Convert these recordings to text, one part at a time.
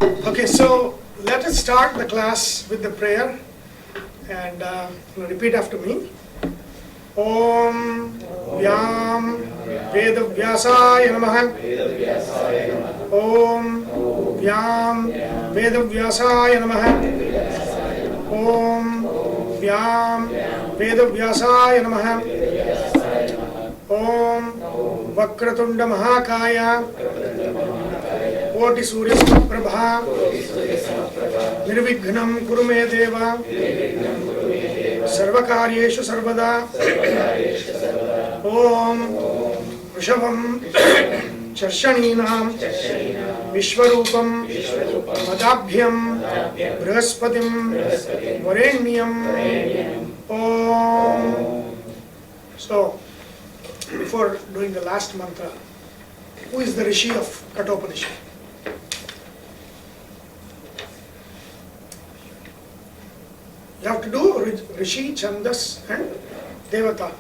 Okay, so let us start the class with the prayer and repeat after me. Om Vyam Veda Vyasaya Namaha. Om Vyam Veda Vyasaya Namaha. Om Vyam Veda Vyasaya Namaha. Om Vakratunda Mahakaya Koti Surya Prabha Nirvighnam Kurume Deva Sarvakaryeshu Sarvada. Om Vrishabham Charshaninam Vishwarupam Madabhyam Brahaspatim Varenyam. Om. So, before doing the last mantra, who is the Rishi of KaTopanishad? You have to do Rishi, Chandas and Devata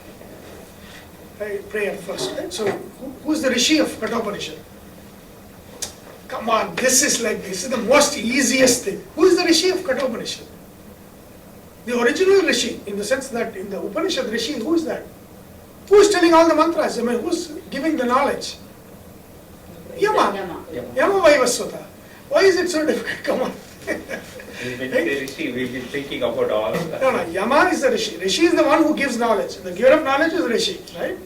prayer first. Right? So, who is the Rishi of KaTopanishad? Come on, this is the most easiest thing. Who is the Rishi of KaTopanishad? The original Rishi, in the sense that in the Upanishad Rishi, who is that? Who is telling all the mantras? I mean, who is giving the knowledge? Yama Vaivasvata. Why is it so difficult? Come on. When the Rishi, we'll be thinking about all of that. No, Yama is the Rishi. Rishi is the one who gives knowledge. The giver of knowledge is Rishi, right?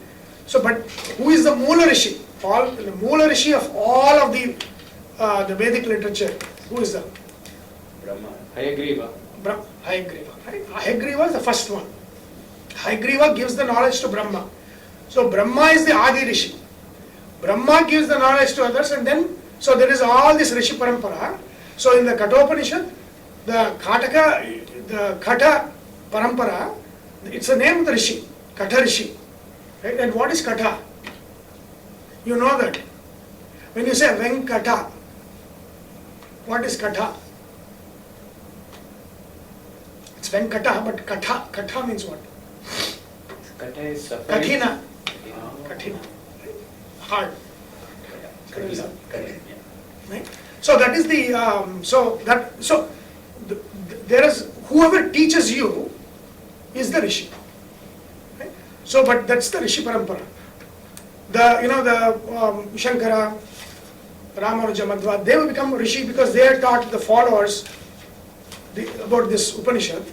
So, but who is the Moola Rishi? The Moola Rishi of all of the Vedic literature. Who is that? Brahma. Hayagriva. Hayagriva. Right? Hayagriva is the first one. Hayagriva gives the knowledge to Brahma. So Brahma is the Adi Rishi. Brahma gives the knowledge to others, and then, so there is all this Rishi Parampara. So in the KaTopanishad, the Kata Parampara, it's the name of the Rishi, Kata Rishi. Right? And what is Kata? You know that. When you say Venkata, what is Kata? It's Venkata, but Kata means what? Kata is Kathina. Kathina. Hard. Right? So that is the there is whoever teaches you is the Rishi. Right? So, but that's the Rishi Parampara. The Shankara, Ramanuja, Madhva, they will become Rishi because they are taught the followers about this Upanishad.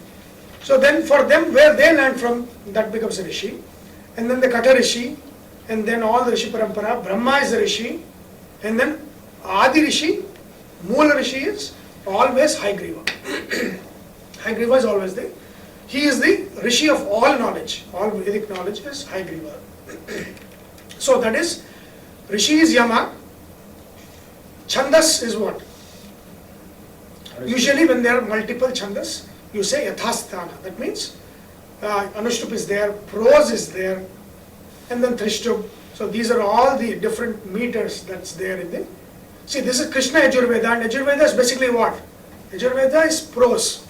So then for them, where they learn from, that becomes a Rishi. And then the Kata Rishi, and then all the Rishi Parampara, Brahma is the Rishi, and then Adi Rishi, Moola Rishi is always Hayagriva. Hayagriva is always there. He is the Rishi of all knowledge. All Vedic knowledge is Hayagriva. So that is, Rishi is Yama. Chandas is what? Usually when there are multiple Chandas, you say Yathasthana. That means Anushtup is there, Prose is there, and then Trishtup. So these are all the different meters that's there in the... See, this is Krishna Yajurveda, and Yajurveda is basically what? Yajurveda is prose.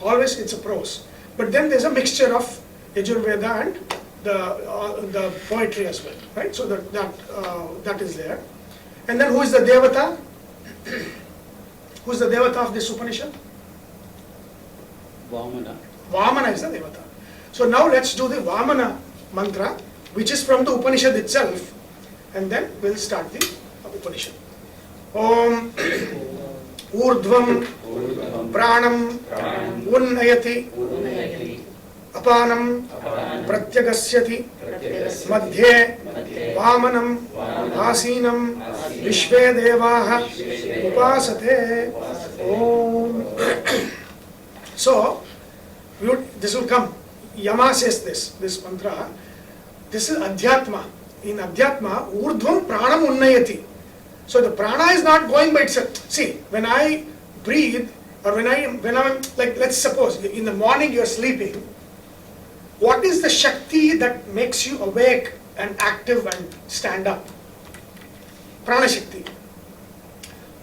Always it's a prose. But then there's a mixture of Yajurveda and the poetry as well, right? So that is there. And then who is the Devata? Who is the Devata of this Upanishad? Vamana. Vamana is the Devata. So now let's do the Vamana mantra, which is from the Upanishad itself, and then we'll start the Upanishad. Om Urdhvam Pranam Unnayati Apanam Pratyagasyati Madhye Vamanam Asinam Vishve Devaha Upasate. Om. So, this will come. Yama says this mantra. This is Adhyatma. In Adhyatma, Urdhvam Pranam Unnayati. So the prana is not going by itself. See, when I breathe, or when I'm like, let's suppose in the morning you're sleeping, what is the Shakti that makes you awake and active and stand up? Prana Shakti.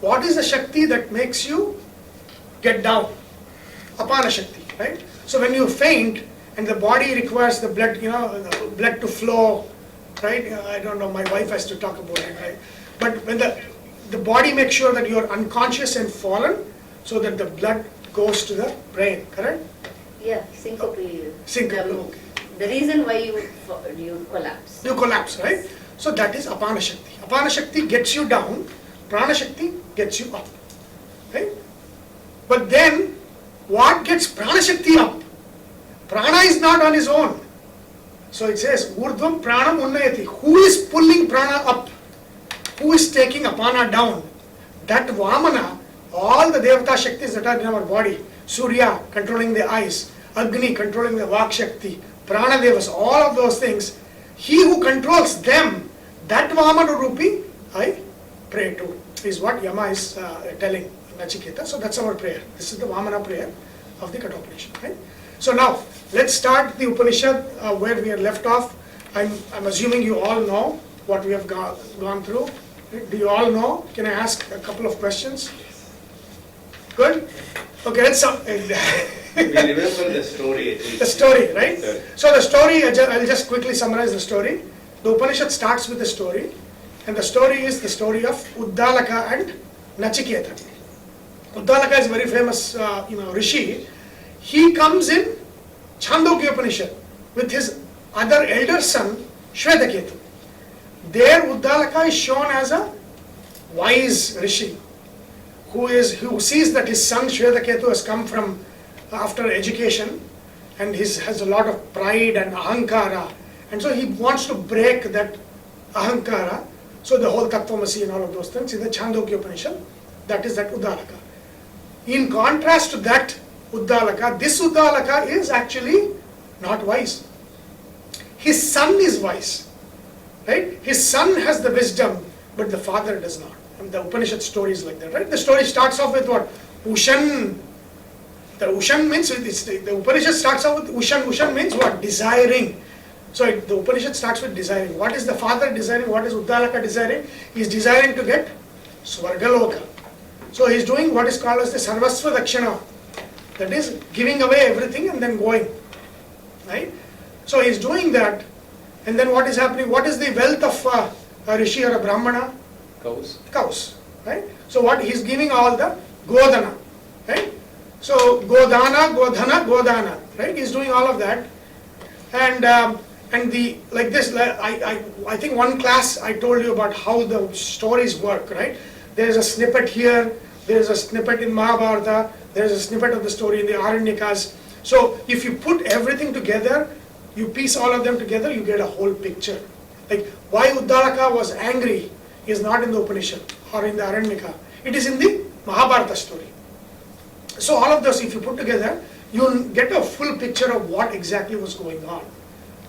What is the Shakti that makes you get down? Apana Shakti, right? So when you faint and the body requires the blood, the blood to flow, right? I don't know, my wife has to talk about it, right? But when the body makes sure that you are unconscious and fallen, so that the blood goes to the brain, correct? Yeah, syncope. Syncope, okay. The reason why you collapse. You collapse, right? So that is Apana Shakti. Apana Shakti gets you down, Prana Shakti gets you up, right? But then, what gets Prana Shakti up? Prana is not on his own. So it says, Urdhvam Pranam Unnayati. Who is pulling Prana up? Who is taking Apana down? That Vamana, all the Devata Shaktis that are in our body, Surya controlling the eyes, Agni controlling the Vak Shakti, Prana Devas, all of those things, he who controls them, that Vamana Rupi, I pray to, is what Yama is telling Nachiketa. So that's our prayer. This is the Vamana prayer of the Katopanishad, right? So now, let's start the Upanishad where we are left off. I'm assuming you all know what we have gone through. Do you all know? Can I ask a couple of questions? Good? Okay, let's We remember the story at least. The story, right? So the story, I'll just quickly summarize the story. The Upanishad starts with the story, and the story is the story of Uddalaka and Nachiketa. Uddalaka is a very famous rishi. He comes in Chandogya Upanishad with his other elder son, Shvetaketu. There Uddalaka is shown as a wise rishi who sees that his son Shvetaketu has come from after education and has a lot of pride and ahankara, and so he wants to break that ahankara. So the whole Tattvamasi and all of those things in the Chandogya Upanishad, that is that Uddalaka. In contrast to that Uddalaka, this Uddalaka is actually not wise. His son is wise, right? His son has the wisdom, but the father does not. And the Upanishad story is like that, right? The story starts off with what? Ushan. The Ushan means, the Upanishad starts off with Ushan. Ushan means what? Desiring. So the Upanishad starts with desiring. What is the father desiring? What is Uddalaka desiring? He is desiring to get Swargaloka. So he is doing what is called as the Sarvasva Dakshana. That is giving away everything and then going, right? So he is doing that, and then what is happening? What is the wealth of a rishi or a brahmana? Cows. Cows, right? So what he is giving all the Godana, right? So Godana, Godhana, Godana, right? He is doing all of that, and the like this. I think one class I told you about how the stories work, right? There is a snippet here. There is a snippet in Mahabharata. There is a snippet of the story in the Aranyakas. So if you put everything together, you piece all of them together, you get a whole picture. Like why Uddalaka was angry is not in the Upanishad or in the Aranyaka. It is in the Mahabharata story. So all of those, if you put together, you get a full picture of what exactly was going on,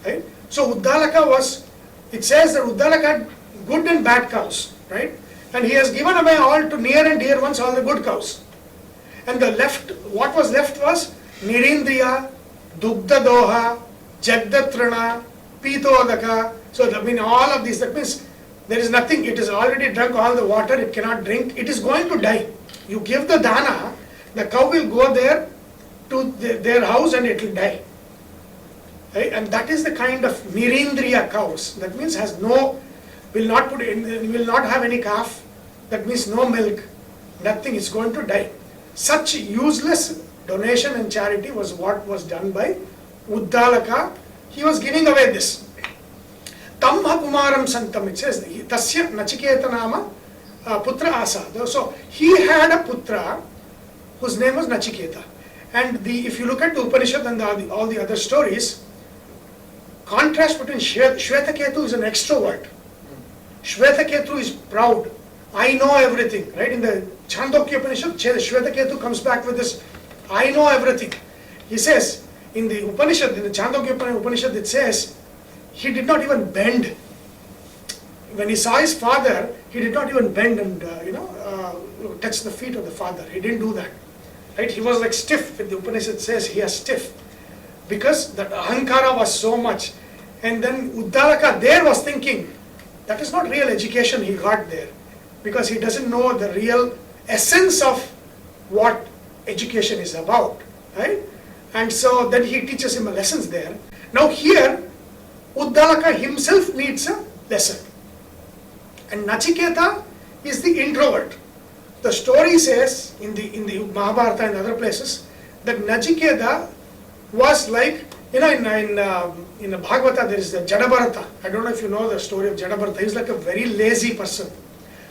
right? So Uddalaka was, it says that Uddalaka had good and bad cows, right? And he has given away all to near and dear ones, all the good cows. And what was left was Nirindriya, Dugdha Doha, Jagdatrana, Pitodaka. So I mean all of these, that means there is nothing, it has already drunk all the water, it cannot drink, it is going to die. You give the dana, the cow will go there to their house and it will die. Right? And that is the kind of Nirindriya cows. That means will not have any calf. That means no milk, nothing, is going to die. Such useless donation and charity was what was done by Uddalaka. He was giving away this. Tamha Kumaram Santam, it says, Tasya Nachiketa Nama Putra Asa. So he had a putra whose name was Nachiketa. And if you look at the Upanishad and all the other stories, contrast between Shvetaketu is an extrovert. Shvetaketu is proud. I know everything, right? In the Chandogya Upanishad, Shvetaketu comes back with this, I know everything. He says, in the Upanishad, in the Chandogya Upanishad, it says, he did not even bend. When he saw his father, he did not even bend and, touch the feet of the father. He didn't do that. Right? He was like stiff. The Upanishad says he is stiff. Because that ahankara was so much. And then Uddalaka there was thinking, that is not real education he got there. Because he doesn't know the real essence of what education is about. Right? And so then he teaches him a lessons there. Now here, Uddalaka himself needs a lesson. And Nachiketa is the introvert. The story says in the Mahabharata and other places that Nachiketa was like, in the Bhagavata there is the Jadabharata. I don't know if you know the story of Jadabharata. He's like a very lazy person,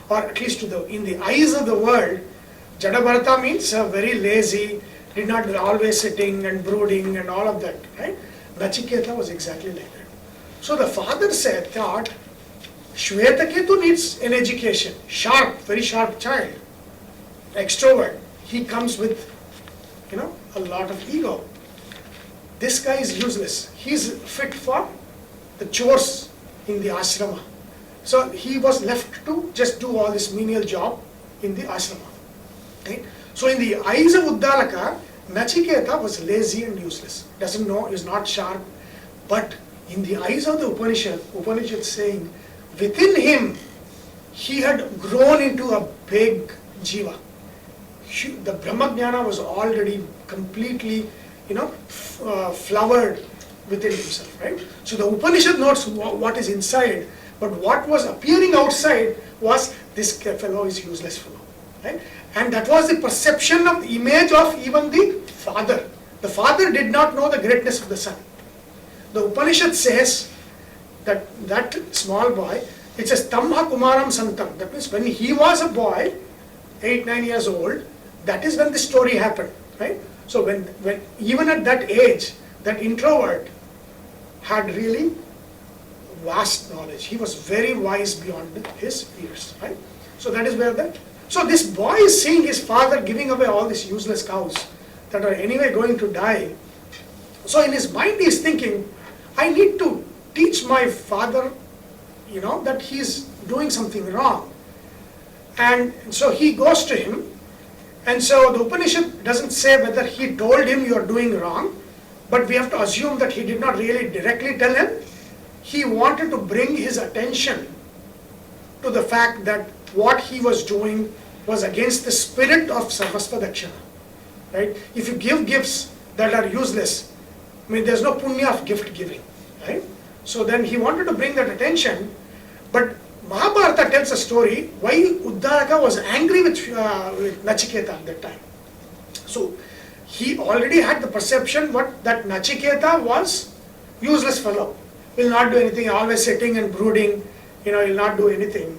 or at least in the eyes of the world, Jadabharata means very lazy, did not always sitting and brooding and all of that, right? Nachiketa was exactly like that. So the father thought, Shvetaketu needs an education, sharp, very sharp child, extrovert. He comes with, a lot of ego. This guy is useless. He's fit for the chores in the ashrama. So he was left to just do all this menial job in the ashrama. Right? So in the eyes of Uddalaka, Nachiketa was lazy and useless. Doesn't know, is not sharp. But in the eyes of the Upanishad is saying, within him, he had grown into a big jiva. The Brahmajnana was already completely, flowered within himself, right? So the Upanishad knows what is inside, but what was appearing outside was this fellow is useless fellow, right? And that was the perception of the image of even the father. The father did not know the greatness of the son. The Upanishad says that small boy, it says Tamha Kumaram Santam. That means when he was a boy, 8-9 years old, that is when the story happened, right? So when even at that age, that introvert had really vast knowledge. He was very wise beyond his years, right? So that is where so this boy is seeing his father giving away all these useless cows that are anyway going to die. So in his mind he is thinking, I need to teach my father, that he's doing something wrong. And so he goes to him. And so the Upanishad doesn't say whether he told him you are doing wrong, but we have to assume that he did not really directly tell him. He wanted to bring his attention to the fact that what he was doing was against the spirit of Sarvasva Dakshina, right? If you give gifts that are useless, there's no punya of gift giving, right? So then he wanted to bring that attention, but Mahabharata tells a story why Uddalaka was angry with Nachiketa at that time. So he already had the perception that Nachiketa was useless fellow, will not do anything, always sitting and brooding, will not do anything.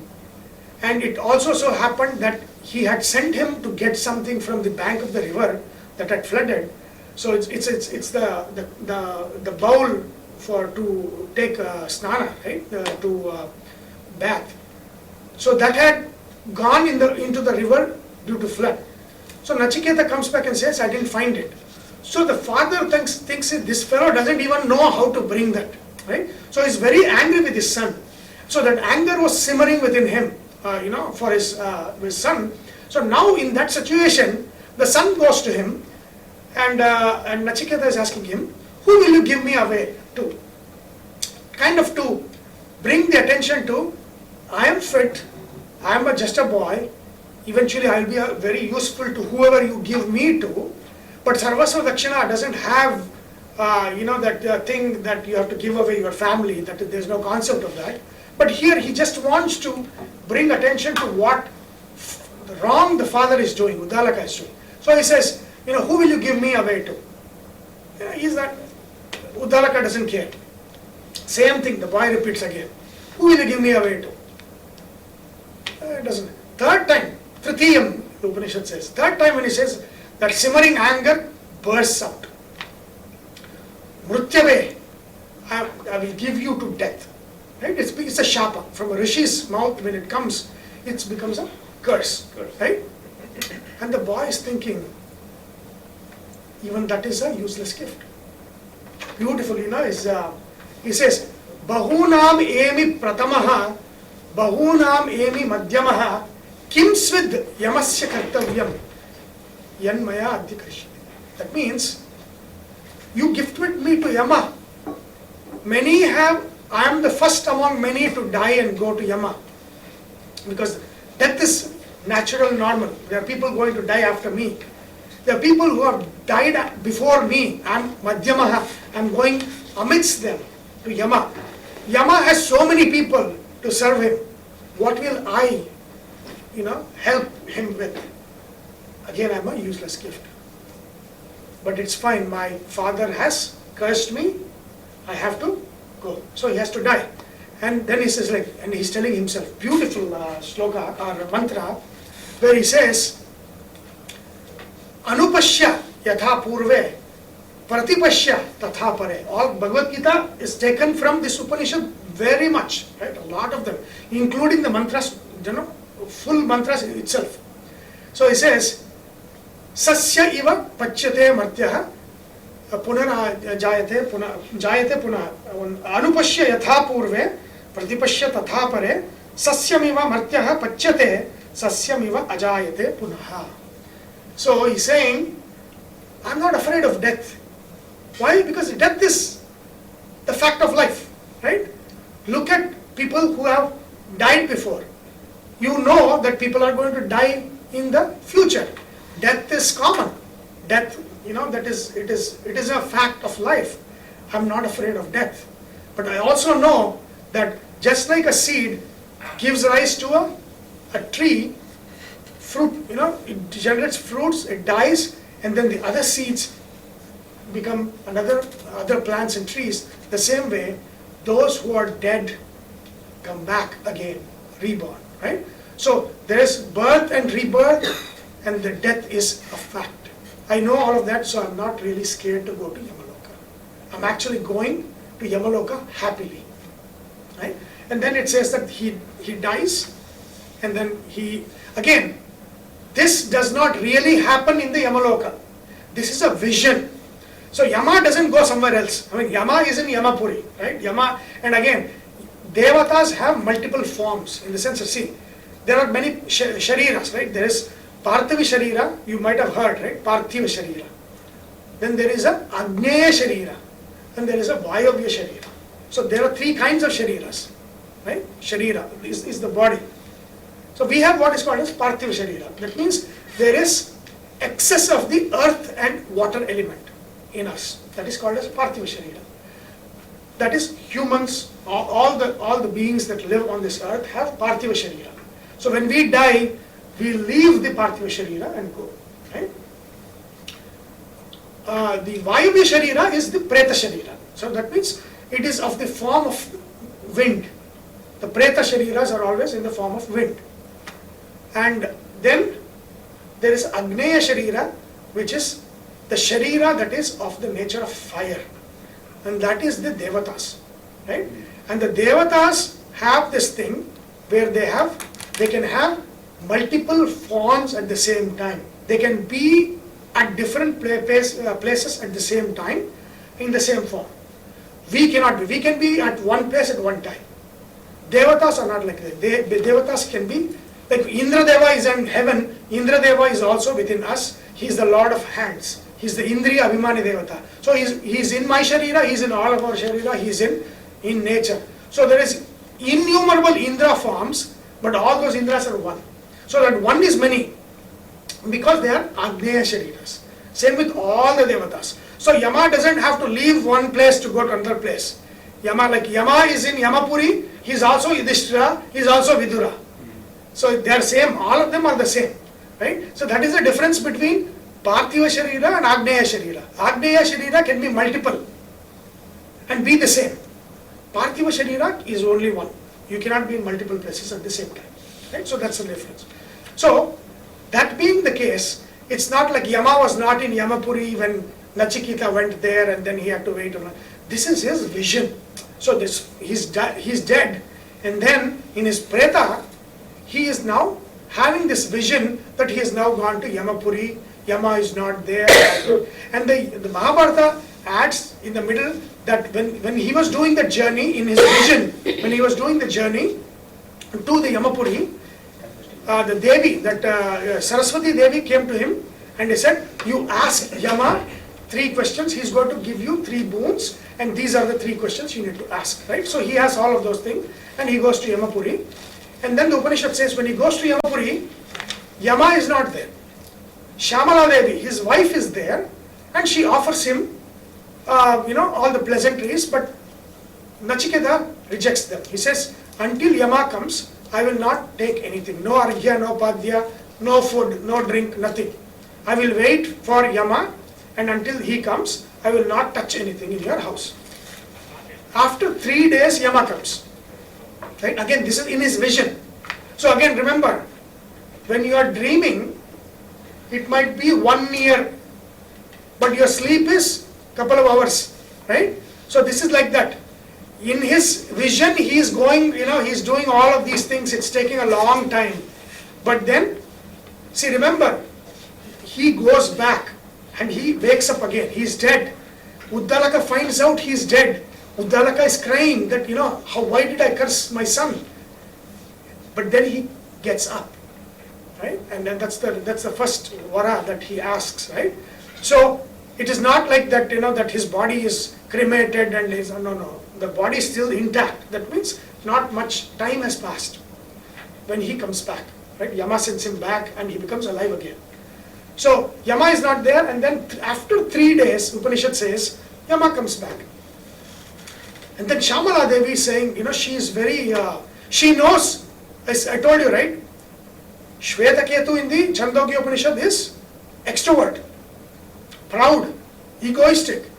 And it also so happened that he had sent him to get something from the bank of the river that had flooded. So it's the bowl to take snana, right? To bath. So that had gone into the river due to flood. So Nachiketa comes back and says, I didn't find it. So the father thinks this fellow doesn't even know how to bring that, right? So he's very angry with his son. So that anger was simmering within him, for his son. So now in that situation, the son goes to him, and Nachiketa is asking him, who will you give me away to? Kind of to bring the attention to, I am fit, I am just a boy, eventually I will be very useful to whoever you give me to, but Sarvasva Dakshina doesn't have, that thing that you have to give away your family, that there's no concept of that. But here he just wants to bring attention to what wrong the father is doing, Uddalaka is doing. So he says, who will you give me away to? Uddalaka doesn't care. Same thing, the boy repeats again. Who will you give me away to? It doesn't. Third time, Tritiyam, the Upanishad says. Third time when he says, that simmering anger bursts out. Mrutyave, I will give you to death. Right? It's a shapa. From a rishi's mouth, when it comes, it becomes a curse. Right? And the boy is thinking, even that is a useless gift. Beautiful, he says, Bahunam emi pratamaha, Bahunam emi madhyamaha, kim svid yamasya kartavyam, yanmaya adhikrishyate. That means, you gifted me to Yama. Many have, I am the first among many to die and go to Yama. Because death is natural, normal. There are people going to die after me. There are people who have died before me. I am Madhyamaha. I am going amidst them to Yama. Yama has so many people to serve him. What will I help him with. Again, I'm a useless gift. But it's fine, my father has cursed me, I have to go. So he has to die. And then he says and he's telling himself, beautiful sloka or mantra, where he says, Anupashya yatha purve, pratipashya tatha pare. All Bhagavad Gita is taken from this Upanishad very much, right? A lot of them, including the mantras, full mantras itself. So he says, Sasya iva pachyate martyah jayate punah anupashya yatha purve pratipashya tatha pare sasyamiva martyah pachyate sasyamiva ajayate punah. So he's saying, I'm not afraid of death. Why? Because death is the fact of life, right? Look at people who have died before. You know that people are going to die in the future. Death is common. Death, it is a fact of life. I'm not afraid of death. But I also know that just like a seed gives rise to a tree, fruit, it generates fruits, it dies, and then the other seeds become other plants and trees. The same way, those who are dead come back again, reborn, right? So there is birth and rebirth, and the death is a fact. I know all of that, so I'm not really scared to go to Yamaloka. I'm actually going to Yamaloka happily, right? And then it says that he dies, and then again, this does not really happen in the Yamaloka. This is a vision. So Yama doesn't go somewhere else. I mean, Yama is in Yamapuri, right? Yama, and again, Devatas have multiple forms in the sense of, see, there are many shariras, right? There is Parthiva Sharira, you might have heard, right? Parthiva Sharira. Then there is a Agneya Sharira, and there is a Vayavya Sharira. So there are three kinds of shariras, right? Sharira is the body. So we have what is called as Parthiva Sharira. That means there is excess of the earth and water element in us. That is called as Parthiva Sharira. That is humans, all the beings that live on this earth have Parthiva Sharira. So when we die, we leave the Parthiva Sharira and go, right? The Vayavya Sharira is the Preta Sharira. So that means it is of the form of wind. The Preta Shariras are always in the form of wind. And then there is Agneya Sharira, which is the Sharira that is of the nature of fire. And that is the Devatas, right? And the Devatas have this thing where they can have multiple forms at the same time. They can be at different places at the same time in the same form. We cannot be. We can be at one place at one time. Devatas are not like that. Devatas can be, like Indra Deva is in heaven. Indra Deva is also within us. He is the Lord of hands. He is the Indriya Abhimani Devata. So he is in my Sharira, he is in all of our Sharira, he is in nature. So there is innumerable Indra forms, but all those Indras are one. So that one is many, because they are Agneya Shariras. Same with all the Devatas. So Yama doesn't have to leave one place to go to another place. Yama is in Yamapuri, he is also Yudhishthira, he is also Vidura. So they are same, all of them are the same, right? So that is the difference between Parthiva Sharira and Agneya Sharira. Agneya Sharira can be multiple and be the same. Parthiva Sharira is only one. You cannot be in multiple places at the same time, right? So that's the difference. So that being the case, it's not like Yama was not in Yamapuri when Nachiketa went there and then he had to wait. This is his vision. So he's dead, and then in his Preta, he is now having this vision that he has now gone to Yamapuri. Yama is not there. And the Mahabharata adds in the middle that when he was doing the journey in his vision, when he was doing the journey to the Yamapuri, the Devi, Saraswati Devi came to him and he said, you ask Yama 3 questions, he's going to give you 3 boons, and these are the 3 questions you need to ask, right? So he has all of those things, and he goes to Yamapuri. And then the Upanishad says when he goes to Yamapuri, Yama is not there. Shyamala Devi, his wife, is there, and she offers him, all the pleasantries, but Nachiketa rejects them. He says, until Yama comes, I will not take anything. No arghya, no padya, no food, no drink, nothing. I will wait for Yama, and until he comes, I will not touch anything in your house. After 3 days, Yama comes. Right? Again, this is in his vision. So again, remember, when you are dreaming, it might be 1 year, but your sleep is couple of hours, right? So this is like that. In his vision, he is going, he's doing all of these things. It's taking a long time. But then, see, remember, he goes back and he wakes up again. He's dead. Uddalaka finds out he's dead. Uddalaka is crying that, why did I curse my son? But then he gets up, right? And then that's the first vara that he asks, right? So it is not like that, that his body is cremated and no. The body is still intact. That means not much time has passed when he comes back, right? Yama sends him back and he becomes alive again. So Yama is not there, and then after 3 days, Upanishad says, Yama comes back. And then Shamala Devi is saying, she is very, she knows, I told you, right? Shweta Ketu in the Chandogya Upanishad is extrovert, proud, egoistic.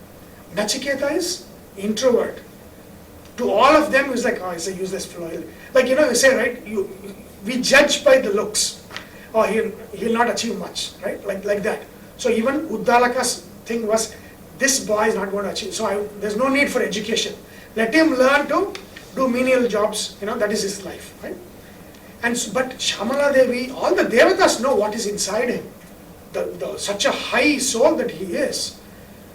Nachiketa is introvert. To all of them, it's like, it's a useless fellow. Like, you say, right, we judge by the looks. He'll not achieve much, right? Like that. So even Uddalaka's thing was, this boy is not going to achieve. So there's no need for education. Let him learn to do menial jobs. That is his life, right? But Shamala Devi, all the devatas know what is inside him. Such a high soul that he is.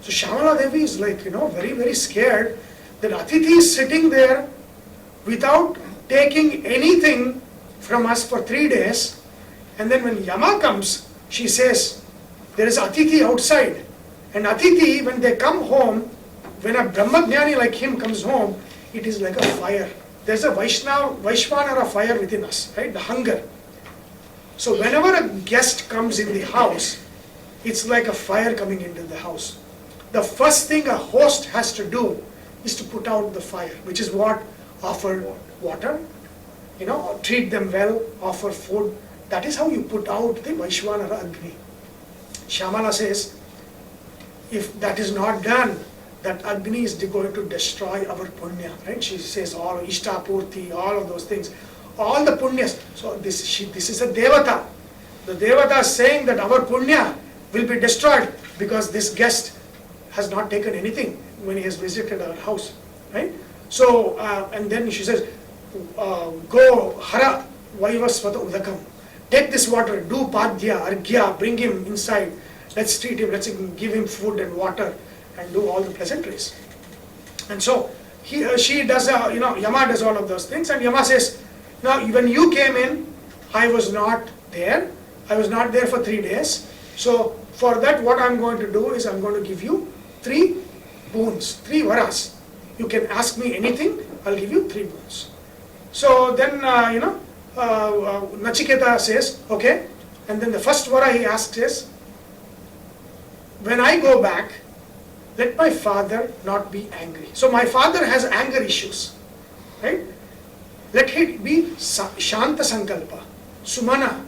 So Shamala Devi is like, very, very scared that Atithi is sitting there without taking anything from us for 3 days. And then when Yama comes, she says, there is Atithi outside. And Atithi, when they come home, when a Brahmajnani like him comes home, it is like a fire. There's a Vaishvanara fire within us, right? The hunger. So whenever a guest comes in the house, it's like a fire coming into the house. The first thing a host has to do is to put out the fire, which is what? Offer water, treat them well, offer food. That is how you put out the Vaishvanara Agni. Shamala says, if that is not done, that Agni is going to destroy our punya, right? She says all Ishtapurti, all of those things, all the punyas. So this is a devata. The devata is saying that our punya will be destroyed because this guest has not taken anything when he has visited our house, right? So, and then she says, go hara vaivasvata udakam. Take this water, do padya, arghya, bring him inside. Let's treat him, let's give him food and water and do all the pleasantries. And so, she does, Yama does all of those things, and Yama says, now when you came in, I was not there. I was not there for 3 days. So, for that, what I'm going to do is I'm going to give you 3 boons, 3 varas. You can ask me anything, I'll give you 3 boons. So then, Nachiketa says, okay. And then the first vara he asks is, when I go back, let my father not be angry. So my father has anger issues, right? Let him be Shanta Sankalpa, Sumana.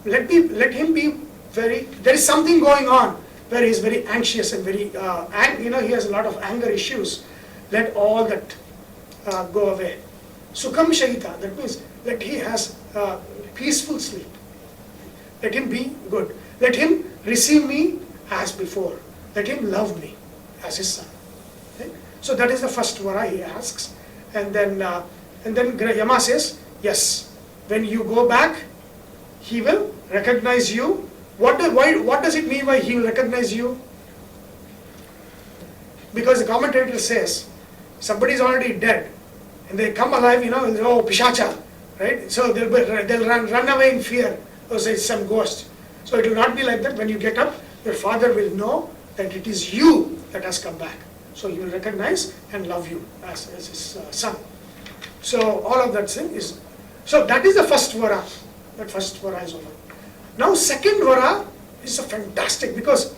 Let him be there is something going on where he is very anxious and very, he has a lot of anger issues. Let all that go away. Sukham Shahita, that means that he has peaceful sleep. Let him be good. Let him receive me as before. Let him love me as his son. Okay? So that is the first vara he asks. And then Yama says, yes, when you go back, he will recognize you. What does it mean by he will recognize you? Because the commentator says, somebody is already dead, and they come alive, oh, Pishacha, right? So they'll run away in fear. Oh, say it's some ghost. So it will not be like that. When you get up, your father will know that it is you that has come back. So he will recognize and love you as his son. So all of that thing is, so that is the first vara. That first vara is over. Now second vara is a fantastic, because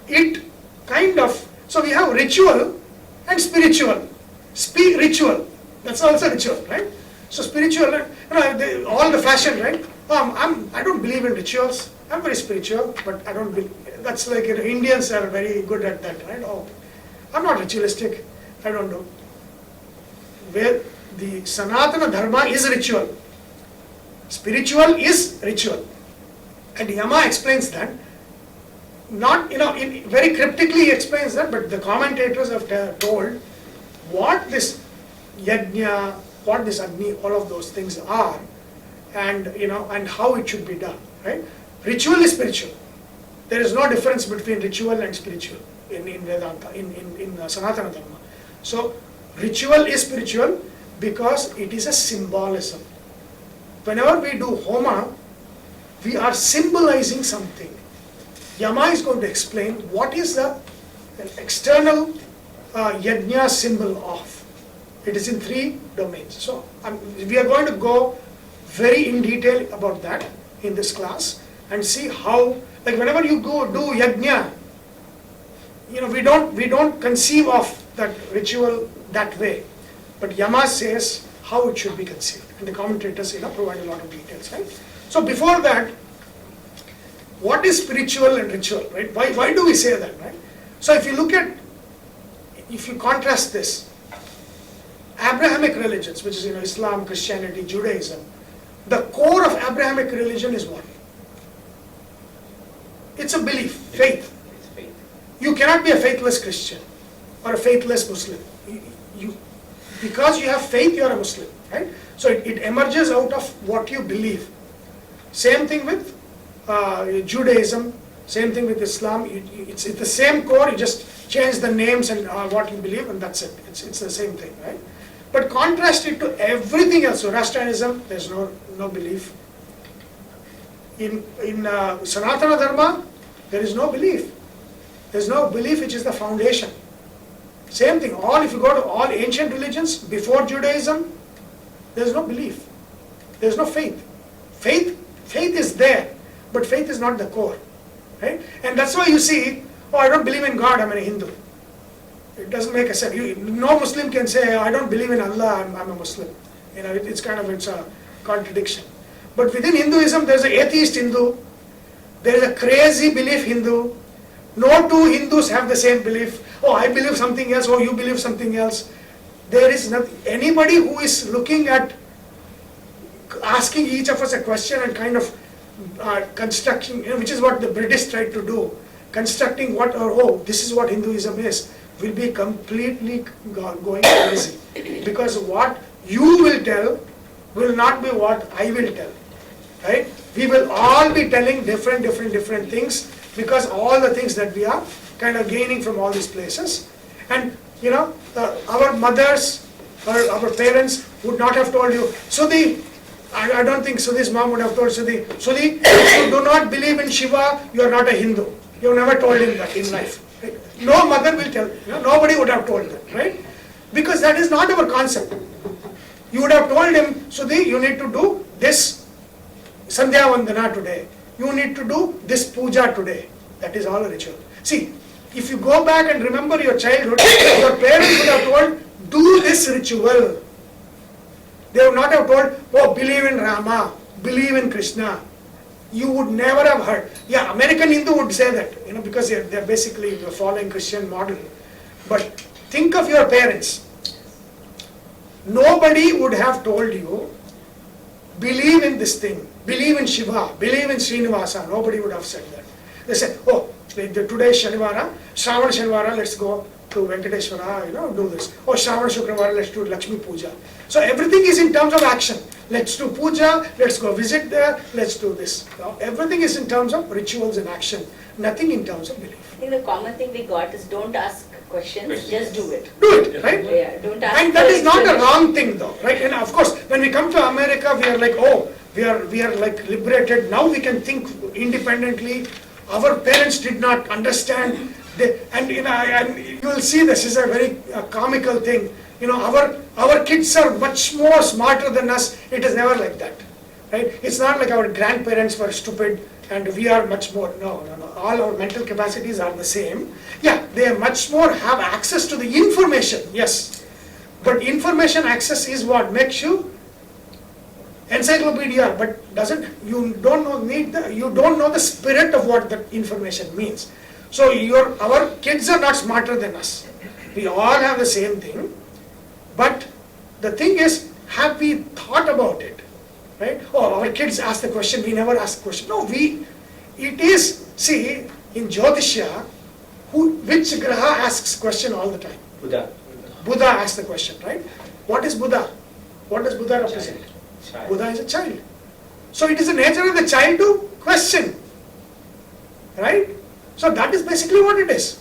it kind of, so we have ritual and spiritual. Ritual, that's also ritual, right? So spiritual, all the fashion, right? I don't believe in rituals. I'm very spiritual, but I don't believe. That's like Indians are very good at that, right? Oh, I'm not ritualistic. I don't know. Where the Sanatana Dharma is ritual. Spiritual is ritual. And Yama explains that. Not, very cryptically he explains that, but the commentators have told what this yajna, what this Agni, all of those things are, and and how it should be done, right? Ritual is spiritual. There is no difference between ritual and spiritual in Vedanta, in Sanatana Dharma. So ritual is spiritual because it is a symbolism. Whenever we do Homa, we are symbolizing something. Yama is going to explain what is the external yajna symbol of. It is in 3 domains. So we are going to go very in detail about that in this class and see how, like whenever you go do yajna, we don't conceive of that ritual that way. But Yama says how it should be conceived, and the commentators provide a lot of details, right? So before that, what is spiritual and ritual, right? Why do we say that, right? So if you contrast this, Abrahamic religions, which is Islam, Christianity, Judaism, the core of Abrahamic religion is what? It's a belief, faith. It's faith. You cannot be a faithless Christian or a faithless Muslim. Because you have faith, you are a Muslim, right? So it emerges out of what you believe. Same thing with Judaism, same thing with Islam. It's the same core, you just change the names and what you believe, and that's it. It's the same thing, right? But contrast it to everything else. Zoroastrianism, there's no belief. In Sanatana Dharma, there is no belief. There's no belief, which is the foundation. Same thing. If you go to all ancient religions before Judaism, there's no belief. There's no faith. Faith is there, but faith is not the core, right? And that's why you see, I don't believe in God, I'm a Hindu. It doesn't make a sense. No Muslim can say, I don't believe in Allah, I'm a Muslim. It's a contradiction. But within Hinduism, there's an atheist Hindu, there is a crazy belief Hindu. No two Hindus have the same belief. I believe something else, you believe something else. There is nothing. Anybody who is looking at asking each of us a question and kind of constructing, which is what the British tried to do, constructing this is what Hinduism is, will be completely going crazy. Because what you will tell will not be what I will tell, right? We will all be telling different things, because all the things that we are kind of gaining from all these places. And our mothers or our parents would not have told you, Sudhi, I don't think Sudhi's mom would have told Sudhi, if you do not believe in Shiva, you are not a Hindu. You never told him that in life. Right? No mother will tell, nobody would have told that, right? Because that is not our concept. You would have told him, Sudhi, you need to do this Sandhya Vandana today. You need to do this puja today. That is all a ritual. See, if you go back and remember your childhood, your parents would have told, do this ritual. They would not have told, believe in Rama, believe in Krishna. You would never have heard. Yeah, American Hindu would say that, because they're basically following Christian model. But think of your parents. Nobody would have told you, believe in this thing, believe in Shiva, believe in Srinivasa. Nobody would have said that. They said, today is Shanivara, Shravan Shanivara, let's go to Venkateshwara, do this. Shravan Shukravara, let's do Lakshmi Puja. So everything is in terms of action. Let's do puja, let's go visit there, let's do this. Everything is in terms of rituals and action, nothing in terms of belief. I think the common thing we got is don't ask questions, just do it. Do it, right? Yeah, don't ask. And that is not a wrong thing though, right? And of course, when we come to America, we are like, we are like liberated. Now we can think independently. Our parents did not understand. And you will see this is a very comical thing. Our kids are much more smarter than us. It is never like that, right? It's not like our grandparents were stupid and we are much more. No. All our mental capacities are the same. Yeah, they are much more have access to the information. Yes, but information access is what makes you encyclopedia, but you don't know the spirit of what that information means. So our kids are not smarter than us. We all have the same thing, but the thing is, have we thought about it? Right? Oh, our kids ask the question, we never ask the question. No, see, in Jyotishya, which graha asks question all the time? Buddha asks the question, right? What is Buddha? What does Buddha represent? Child. Buddha is a child. So it is the nature of the child to question. Right? So that is basically what it is.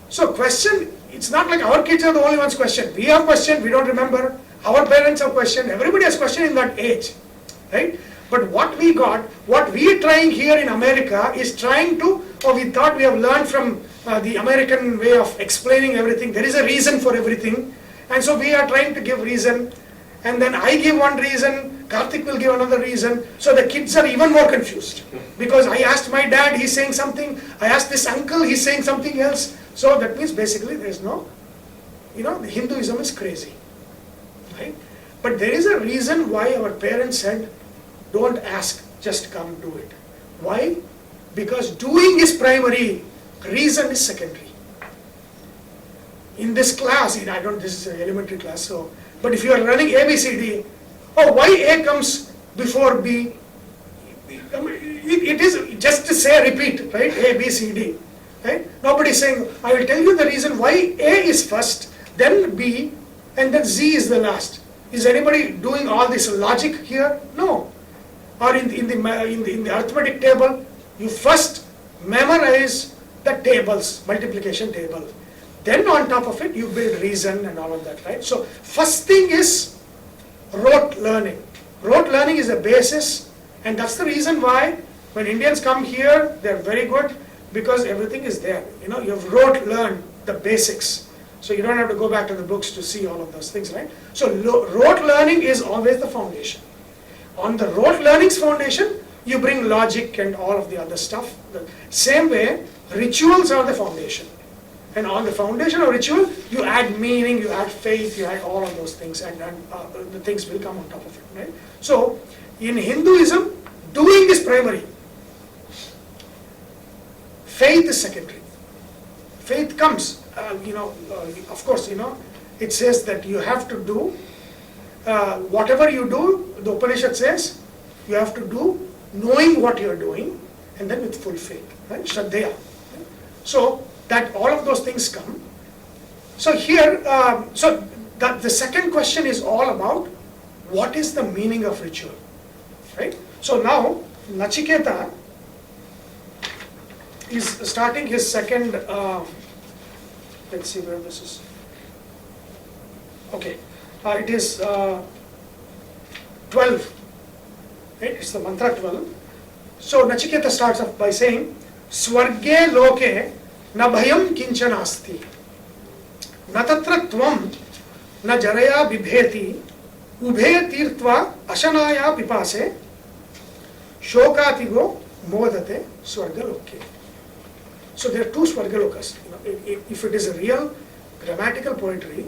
So question, it's not like our kids are the only ones question. We have questioned, we don't remember. Our parents have questioned. Everybody has questioned in that age. Right? But what we are trying here in America is we thought we have learned from the American way of explaining everything. There is a reason for everything. And so we are trying to give reason. And then I give one reason, Karthik will give another reason. So the kids are even more confused. Because I asked my dad, he's saying something. I asked this uncle, he's saying something else. So that means basically there is no, the Hinduism is crazy. Right? But there is a reason why our parents said, don't ask, just come do it. Why? Because doing is primary, reason is secondary. In this class, this is an elementary class, but if you are running ABCD, why A comes before B? It is just to say, repeat, right? A, B, C, D. Right? Nobody is saying, I will tell you the reason why A is first, then B, and then Z is the last. Is anybody doing all this logic here? No. Or in the arithmetic table, you first memorize the tables, multiplication table. Then on top of it, you build reason and all of that, right? So first thing is rote learning. Rote learning is the basis, and that's the reason why when Indians come here, they're very good because everything is there. You've rote learned the basics. So you don't have to go back to the books to see all of those things, right? So rote learning is always the foundation. On the rote learning's foundation, you bring logic and all of the other stuff. The same way, rituals are the foundation. And on the foundation of ritual, you add meaning, you add faith, you add all of those things, and the things will come on top of it, right? So, in Hinduism, doing is primary. Faith is secondary. Faith comes, of course, it says that you have to do, whatever you do, the Upanishad says, you have to do knowing what you're doing, and then with full faith, right? Shraddhaya. Right? So, that all of those things come. So here, the second question is all about what is the meaning of ritual, right? So now, Nachiketa is starting his second, let's see where this is. Okay, it is 12, right? It's the mantra 12. So Nachiketa starts off by saying, Swarge loke na bhayam kinchanasti, na tatra tvam na jaraya bibheti, ubhe tirtva ashanaya pipase, shokatigo modate swarga loke. So there are two swarga lokas. If it is a real grammatical poetry,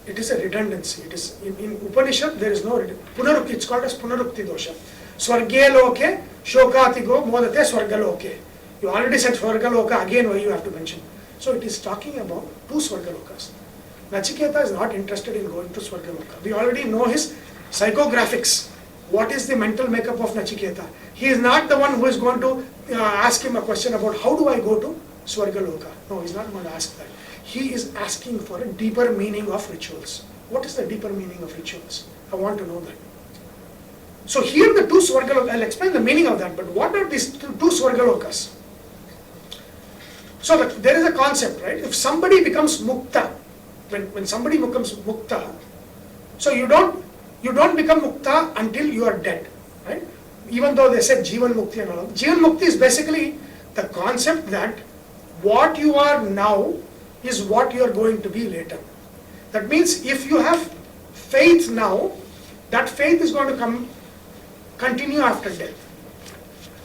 it is a redundancy. It is in Upanishad there is no punarukti. It's called as punarukti dosha. Swarge loke, shokatigo modate swarga loke. You already said Swarga Loka, again why you have to mention. So it is talking about two Swarga Lokas. Nachiketa is not interested in going to Swarga Loka. We already know his psychographics. What is the mental makeup of Nachiketa? He is not the one who is going to ask him a question about how do I go to Swarga Loka. No, he's not going to ask that. He is asking for a deeper meaning of rituals. What is the deeper meaning of rituals? I want to know that. So here the two Swarga Lokas, I'll explain the meaning of that, but what are these two Swarga Lokas? So that there is a concept, right? If somebody becomes mukta, when somebody becomes mukta, so you don't become mukta until you are dead, right? Even though they said Jivan Mukti and all. Jivan Mukti is basically the concept that what you are now is what you are going to be later. That means if you have faith now, that faith is going to continue after death.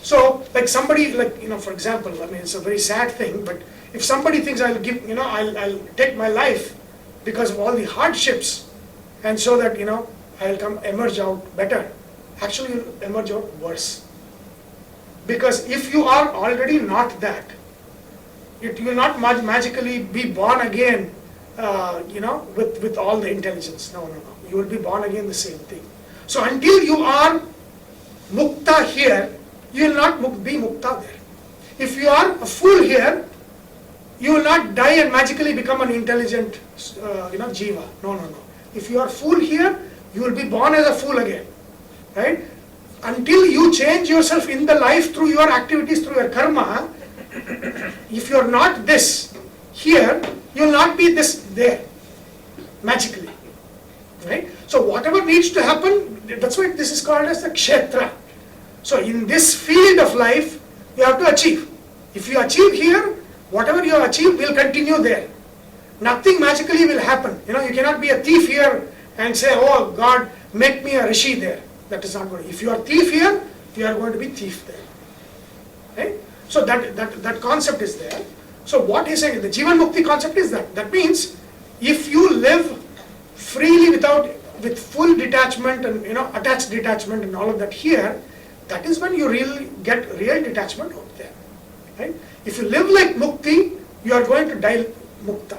So, like somebody, for example, it's a very sad thing, but if somebody thinks I'll take my life because of all the hardships, and so that, I'll emerge out better, actually you'll emerge out worse. Because if you are already not that, it will not magically be born again, with all the intelligence. No. You will be born again the same thing. So until you are mukta here, you will not be mukta there. If you are a fool here, you will not die and magically become an intelligent, jiva. No. If you are fool here, you will be born as a fool again, right? Until you change yourself in the life through your activities, through your karma, if you are not this here, you will not be this there, magically, right? So whatever needs to happen, that's why this is called as the kshetra. So in this field of life, you have to achieve. If you achieve here, whatever you have achieved will continue there. Nothing magically will happen. You cannot be a thief here and say, oh God, make me a rishi there. That is not good. If you are thief here, you are going to be thief there. Right? So that concept is there. So what he's saying, the Jivan Mukti concept is that. That means if you live freely with full detachment and attached detachment and all of that here, that is when you really get real detachment out there. Right? If you live like Mukti, you are going to die Mukta.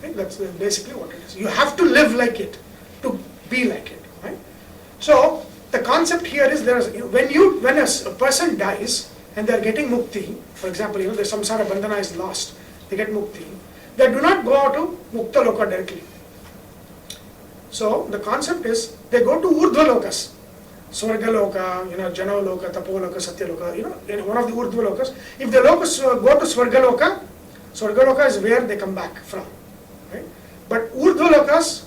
Right? That's basically what it is. You have to live like it to be like it. Right? So the concept here is when a person dies and they are getting Mukti, for example, the samsara bandhana is lost, they get Mukti, they do not go to Mukta Loka directly. So the concept is they go to Urdhva Lokas. Swarga Loka, Jana Loka, Tapo Loka, Satya Loka, one of the Urdhva Lokas. If the Lokas go to Swarga Loka is where they come back from. Right? But Urdhva Lokas,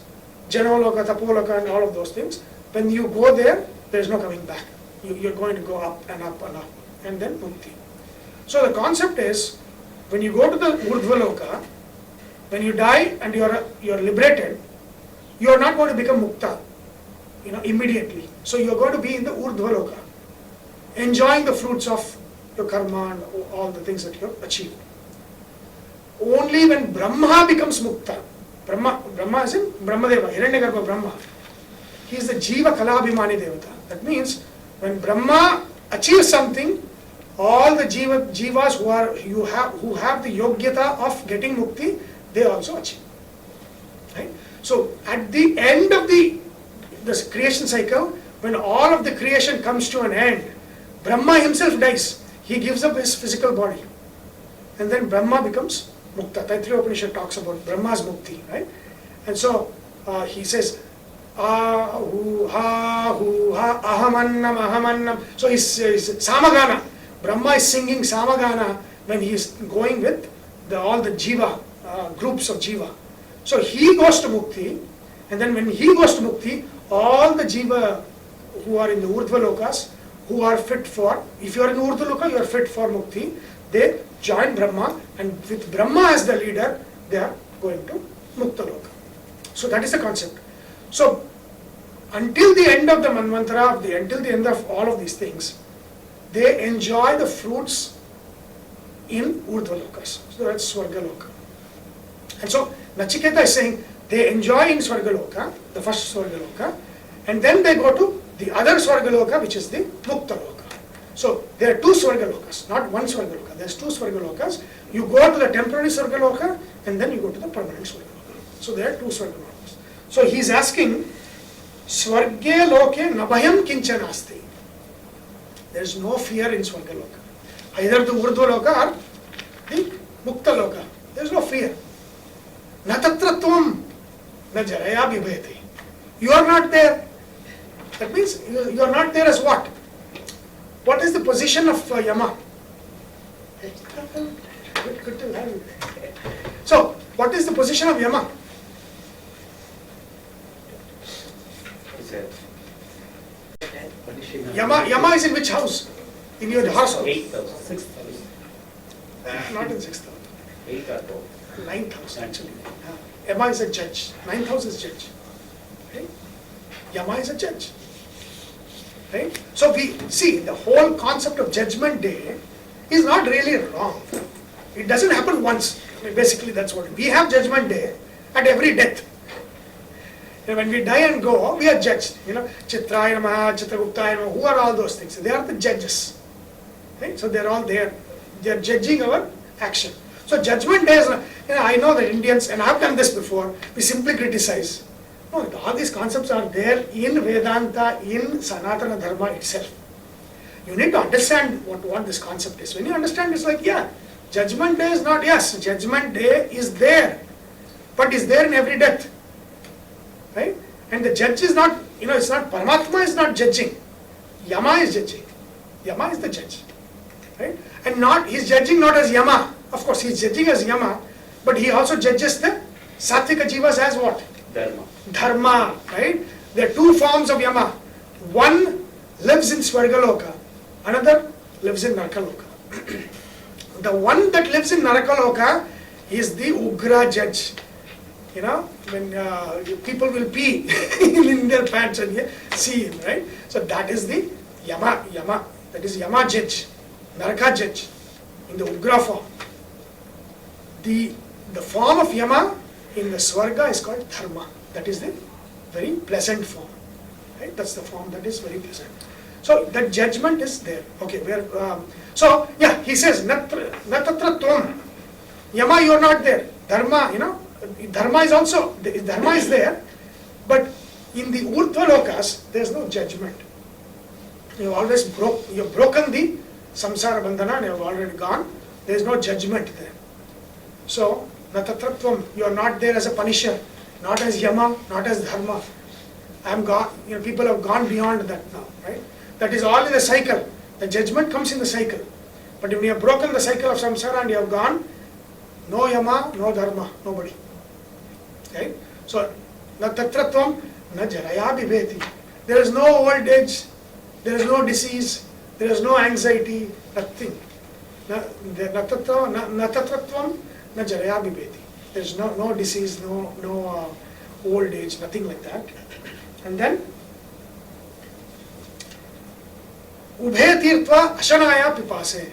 Jana Loka, Tapo Loka and all of those things, when you go there is no coming back. You're going to go up and up and up and then Mukti. So the concept is, when you go to the Urdhva Loka, when you die and you're liberated, you are not going to become Mukta, immediately. So you are going to be in the Urdhva Loka, enjoying the fruits of your karma and all the things that you have achieved. Only when Brahma becomes Mukta, Brahma is in Brahmadeva, Hiranyagarbha Brahma. He is the Jiva Kalabhimani Devata. That means when Brahma achieves something, all the jivas who have the yogyata of getting mukti, they also achieve. Right? So at the end of this creation cycle, when all of the creation comes to an end, Brahma himself dies. He gives up his physical body. And then Brahma becomes Mukta. Taittiriya Upanishad talks about Brahma's Mukti. Right? And so he says, ahamannam. So he's Samagana. Brahma is singing Samagana when he is going with all the jiva, groups of jiva. So he goes to Mukti, and then when he goes to Mukti, all the jiva who are in the Urdhva Lokas, who are fit for, if you are in the Urdhva Loka, you are fit for Mukti, they join Brahma, and with Brahma as the leader, they are going to Mukta Loka. So that is the concept. So until the end of the Manvantara, until the end of all of these things, they enjoy the fruits in Urdhva Lokas. So that's Swarga Loka. And so Nachiketa is saying they enjoy in Swarga Loka, the first Swarga Loka, and then they go to the other Swarga Loka, which is the Mukta Loka. So there are two Swarga Lokas, not one Swarga Loka. There's two Swarga Lokas. You go to the temporary Swarga Loka, and then you go to the permanent Swarga Loka. So there are two Swarga Lokas. So he's asking, Swarge Loke Nabhayam Kinchana Asti. There is no fear in Swarga Loka. Either the Urdhva Loka or the Mukta Loka. There is no fear. Natatratvam na jaraya bibhayate. You are not there. That means you are not there as what? What is the position of Yama? Good to have you. So, what is the position of Yama? Yama is in which house? In your house? 8,000. 6,000. Not in 6,000. 8 or 12. 9,000 actually. Yama is a judge. 9,000 is judge. Right? Yama is a judge. Right? So we see the whole concept of Judgment Day is not really wrong. It doesn't happen once. I mean, basically that's what we have Judgment Day at every death. When we die and go, we are judged. Chitraya Namaha, Chitraguptaya Namaha, who are all those things? They are the judges. Right? So they are all there. They are judging our action. So judgment day is, I know that Indians, and I have done this before, we simply criticize. No, all these concepts are there in Vedanta, in Sanatana Dharma itself. You need to understand what this concept is. When you understand, it's like, yeah, judgment day is not, yes, judgment day is there, but is there in every death. Right? And the judge is not, it's not, Paramatma is not judging. Yama is judging. Yama is the judge. Right? And he's judging not as Yama. Of course, he's judging as Yama, but he also judges the Sattvika Jivas as what? Dharma. Dharma, right? There are two forms of Yama. One lives in Swargaloka, another lives in Narakaloka. The one that lives in Narakaloka is the Ugra judge. When people will pee in their pants and see him, right? So that is the Yama, that is Yama judge, Naraka judge, in the Ugra form. The form of Yama in the Swarga is called Dharma. That is the very pleasant form. Right? That's the form that is very pleasant. So that judgment is there. Okay, he says, Natatra Tvam. Yama, you are not there. Dharma, Dharma is also, Dharma is there, but in the Urdhva Lokas, there is no judgment. You have broken the samsara bandhana and you have already gone. There is no judgment there. So, Natatratvam, you are not there as a punisher, not as Yama, not as Dharma. I am gone, people have gone beyond that now, right? That is all in the cycle. The judgment comes in the cycle. But when you have broken the cycle of samsara and you have gone, no Yama, no Dharma, nobody. Right? So, na tatratvam, na jaraya bibheti. There is no old age, there is no disease, there is no anxiety, nothing. Na tatratvam, na jaraya bibheti. There is no disease, no old age, nothing like that. And then, ubhe tirtva ashanaya pipase.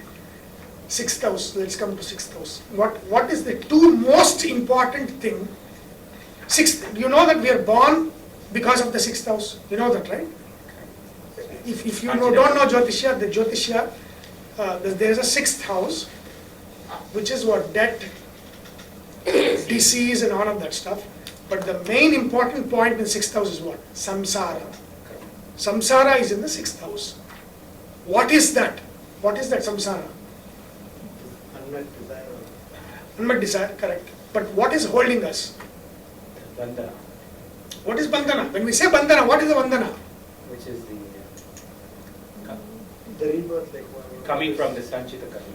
6th house, let's come to 6th house. What is the two most important thing? 6th, you know that we are born because of the 6th house. You know that, right? If you don't know Jyotishya, the Jyotishya, there is a 6th house, which is what? Death, disease and all of that stuff. But the main important point in 6th house is what? Samsara. Samsara is in the 6th house. What is that? What is that samsara? Unmet desire, correct. But what is holding us? Bandhana. What is bandhana? When we say bandhana, what is the bandhana? Which is The rebirth, coming from the Sanchita Karma.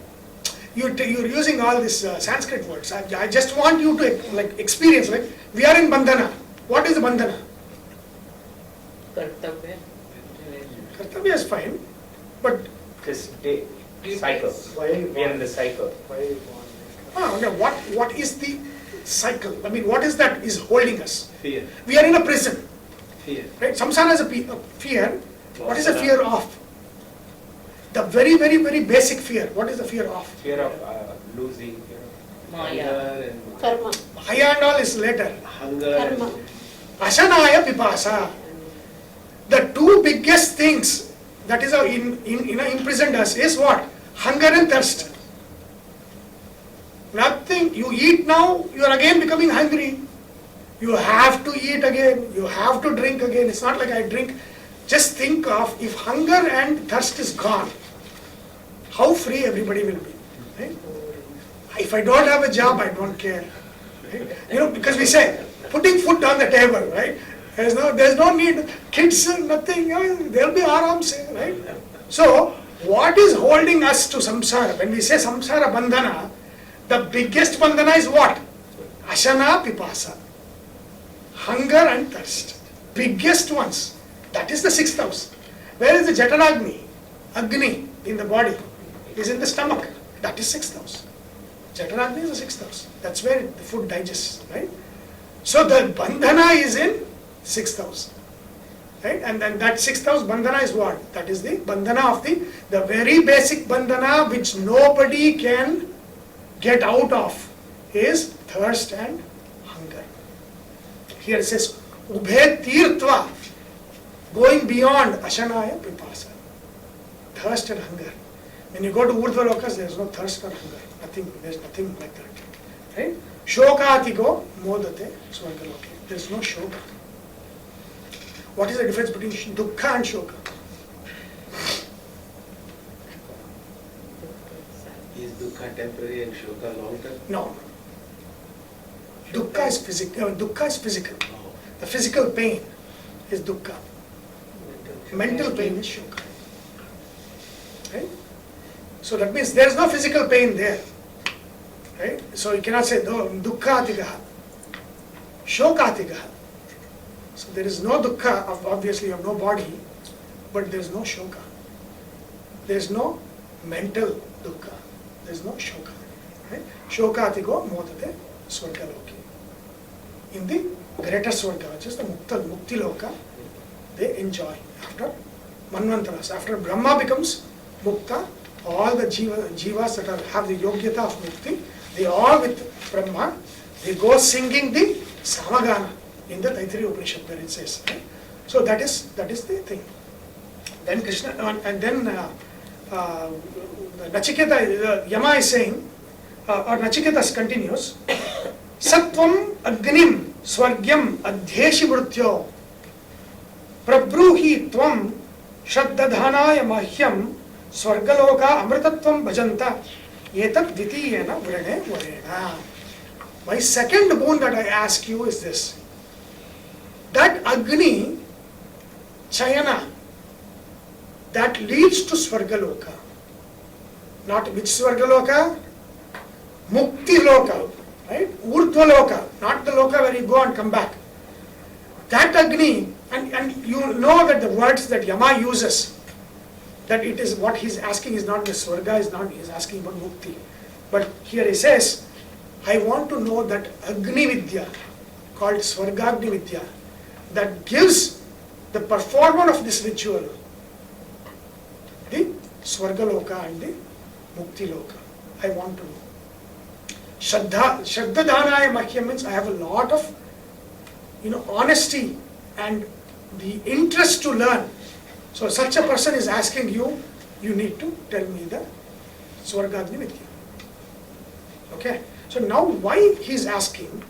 You're using all these Sanskrit words. I just want you to experience. We are in bandhana. What is the bandhana? Kartavya. Kartavya is fine, but This day, cycle. We are in the cycle. what is the cycle? I mean, what is that is holding us? Fear. We are in a prison. Fear. Right? Samsara is a fear. What is the fear of? The very, very, very basic fear. What is the fear of? Fear of losing. Fear of Maya. and Karma. Maya and all is later. hunger. Karma. Ashanaya pipasa. The two biggest things that is imprisoned us is what? Hunger and thirst. Nothing. You eat now, you are again becoming hungry. You have to eat again. You have to drink again. It's not like I drink. Just think of if hunger and thirst is gone, how free everybody will be. Right? If I don't have a job, I don't care. Right? Because we say, putting food on the table, right? There's no need, kids, nothing, there'll be arams, right? So, what is holding us to samsara? When we say samsara bandhana, the biggest bandhana is what? Ashana pipasa. Hunger and thirst. Biggest ones. That is the 6th house. Where is the Jataragni? Agni in the body is in the stomach. That is 6th house. Jataragni is the 6th house. That's where the food digests, right? So the bandhana is in 6th house. Right? And then that 6th house bandhana is what? That is the bandhana of the very basic bandhana which nobody can get out of is thirst and hunger. Here it says, Ubhe tirtva, going beyond ashanaya pipasa. Thirst and hunger. When you go to Urdhva Lokas, there is no thirst or hunger. Nothing, there is nothing like that. Right? Shokatiko modate Swargaloke. There is no shoka. What is the difference between dukkha and shoka? Is dukkha temporary and shoka long term? No. Dukkha is physical. Dukkha is physical. The physical pain is dukkha. Mental pain is shoka. Right? So that means there is no physical pain there. Right? So you cannot say dukkha atigaha, shoka atigaha. So there is no dukkha, obviously you have no body, but there is no shoka. There is no mental dukkha. There is no shoka. Right? Shoka atigo modate Swargaloke. In the greater Swarga, which is the Mukti Loka, they enjoy after Manvantaras. After Brahma becomes Mukta, all the jivas that have the yogyata of Mukti, they all with Brahma, they go singing the Samagana in the Taittiriya Upanishad where it says. Right? So that is the thing. Then Krishna, and then Nachiketa, Yama is saying, or Nachiketa continues, Sattvam Agnim Swargyam Adheshi Mrutyo Prabruhi Tvam Shraddadhanaya Mahyam Swargaloka Amritatvam Bhajanta Yetat Ditiyena Vrane Varena. My second boon that I ask you is this. That Agni Chayana that leads to Swargaloka. Not which Swargaloka? Mukti Loka. Right? Urdhva Loka. Not the Loka where you go and come back. That Agni, and you know that the words that Yama uses, that it is what he's asking is not the Swarga, is not, he's asking about Mukti. But here he says, I want to know that Agni Vidya, called Swarga Agni Vidya, that gives the performer of this ritual the Swarga Loka and the Mukti Loka. I want to know. Shraddha Dhanaya Mahyam means I have a lot of honesty and the interest to learn. So such a person is asking you, you need to tell me the Swarga Agni Vidya. Okay? So now why he's asking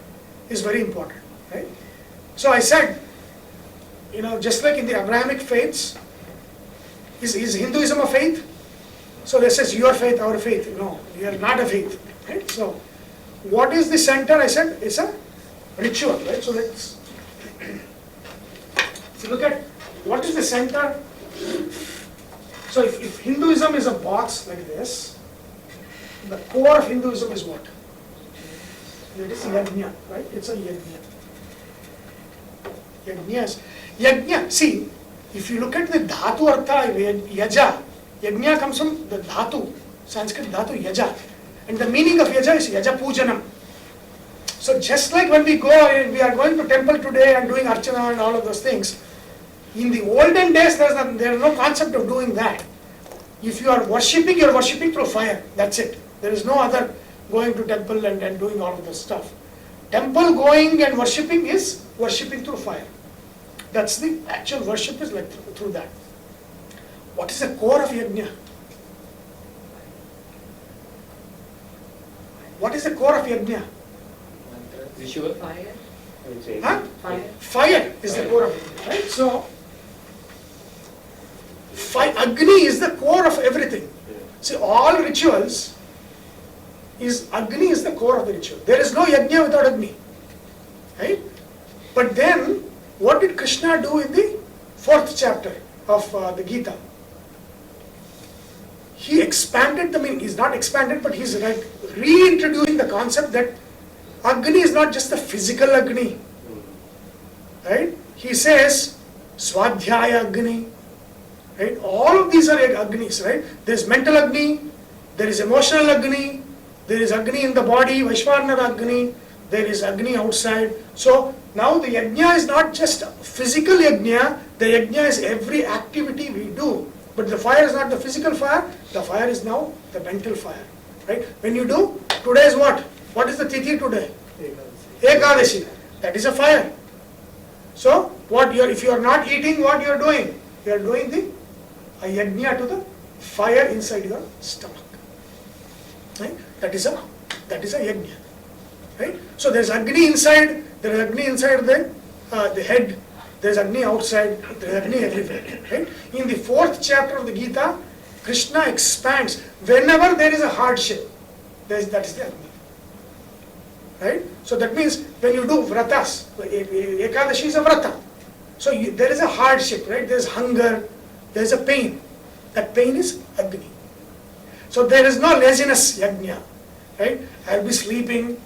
is very important, right? So I said, just like in the Abrahamic faiths, is Hinduism a faith? So they says your faith, our faith. No, we are not a faith, right? So what is the center? I said it's a ritual, right? So let's if you look at what is the center. So if Hinduism is a box like this, the core of Hinduism is what? It is yajna, right? It's a yajna. Yajna, see, if you look at the dhatu artha, yaja, yajna comes from the dhatu, Sanskrit dhatu yaja. And the meaning of yaja is yaja pujanam. So just like when we are going to temple today and doing archana and all of those things, in the olden days there is no concept of doing that. If you are worshipping through fire, that's it. There is no other going to temple and doing all of this stuff. Temple going and worshipping is worshipping through fire. That's the actual worship is like through that. What is the core of yajna? What is the core of yajna? Ritual. Fire. Huh? Fire. Fire is the core of it, right? So, Agni is the core of everything. See, all rituals Agni is the core of the ritual. There is no yajna without Agni, right? But then, what did Krishna do in the 4th chapter of the Gita? He expanded the meaning. He's not expanded, but he's like reintroducing the concept that Agni is not just the physical Agni, right? He says Swadhyaya Agni, right? All of these are Agnis, right? There is mental Agni, there is emotional Agni, there is Agni in the body, Vaishvarnara Agni, there is Agni outside. So now the yajna is not just physical yajna, the yajna is every activity we do. But the fire is not the physical fire, the fire is now the mental fire, right? When you do, today is what? What is the tithi today? Ekadashi. That is a fire. So what if you are not eating, what you are doing? You are doing a yajna to the fire inside your stomach. Right? That is a yajna. Right? So there is Agni inside. There is Agni inside the head. There is Agni outside. There is Agni everywhere. Right? In the 4th chapter of the Gita, Krishna expands. Whenever there is a hardship, that is the Agni. Right? So that means when you do vratas, Ekadashi is a vrata. So there is a hardship, right? There is hunger, there is a pain. That pain is Agni. So there is no laziness yajna, right? I'll be sleeping,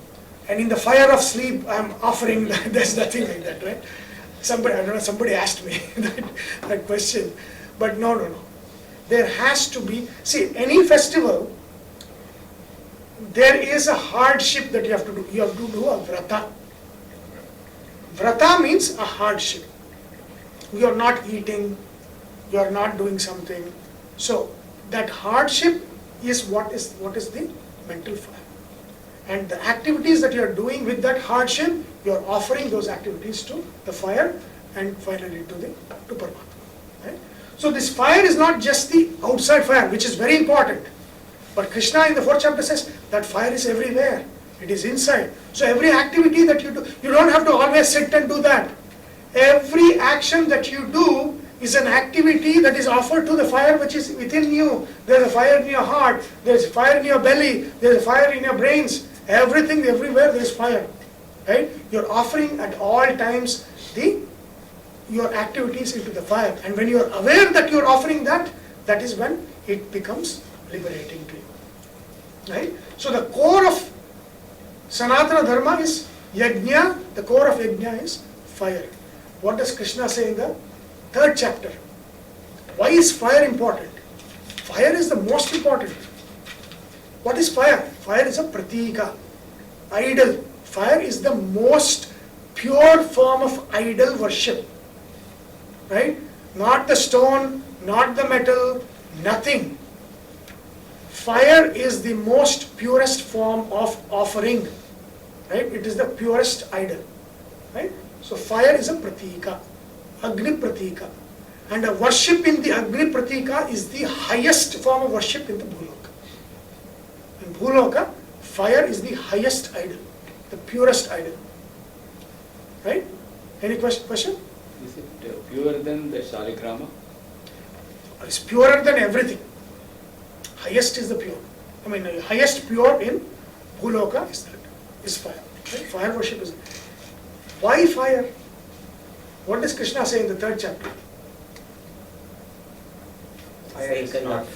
and in the fire of sleep, I'm offering. There's nothing like that, right? I don't know. Somebody asked me that question, but no. There has to be. See, any festival, there is a hardship that you have to do. You have to do a vrata. Vrata means a hardship. You are not eating, you are not doing something. So that hardship is what is the mental fire. And the activities that you are doing with that hardship, you are offering those activities to the fire and finally to Paramatma. Right? So this fire is not just the outside fire, which is very important. But Krishna in the 4th chapter says that fire is everywhere. It is inside. So every activity that you do, you don't have to always sit and do that. Every action that you do is an activity that is offered to the fire which is within you. There is a fire in your heart. There is a fire in your belly. There is a fire in your brains. Everything, everywhere there is fire. Right? You are offering at all times your activities into the fire. And when you are aware that you are offering that is when it becomes liberating to you. Right? So the core of Sanatana Dharma is yajna. The core of yajna is fire. What does Krishna say in the 3rd chapter? Why is fire important? Fire is the most important. What is fire? Fire is a pratika, idol. Fire is the most pure form of idol worship. Right? Not the stone, not the metal, nothing. Fire is the most purest form of offering. Right? It is the purest idol. Right? So fire is a pratika, Agni pratika. And a worship in the Agni pratika is the highest form of worship in the Bhuloka. In Bhuloka, fire is the highest idol, the purest idol. Right? Any question? Is it purer than the Shaligrama? It's purer than everything. Highest is the pure. Highest pure in Bhuloka is fire. Right? Fire worship is. Why fire? What does Krishna say in the 3rd chapter? Fire is not.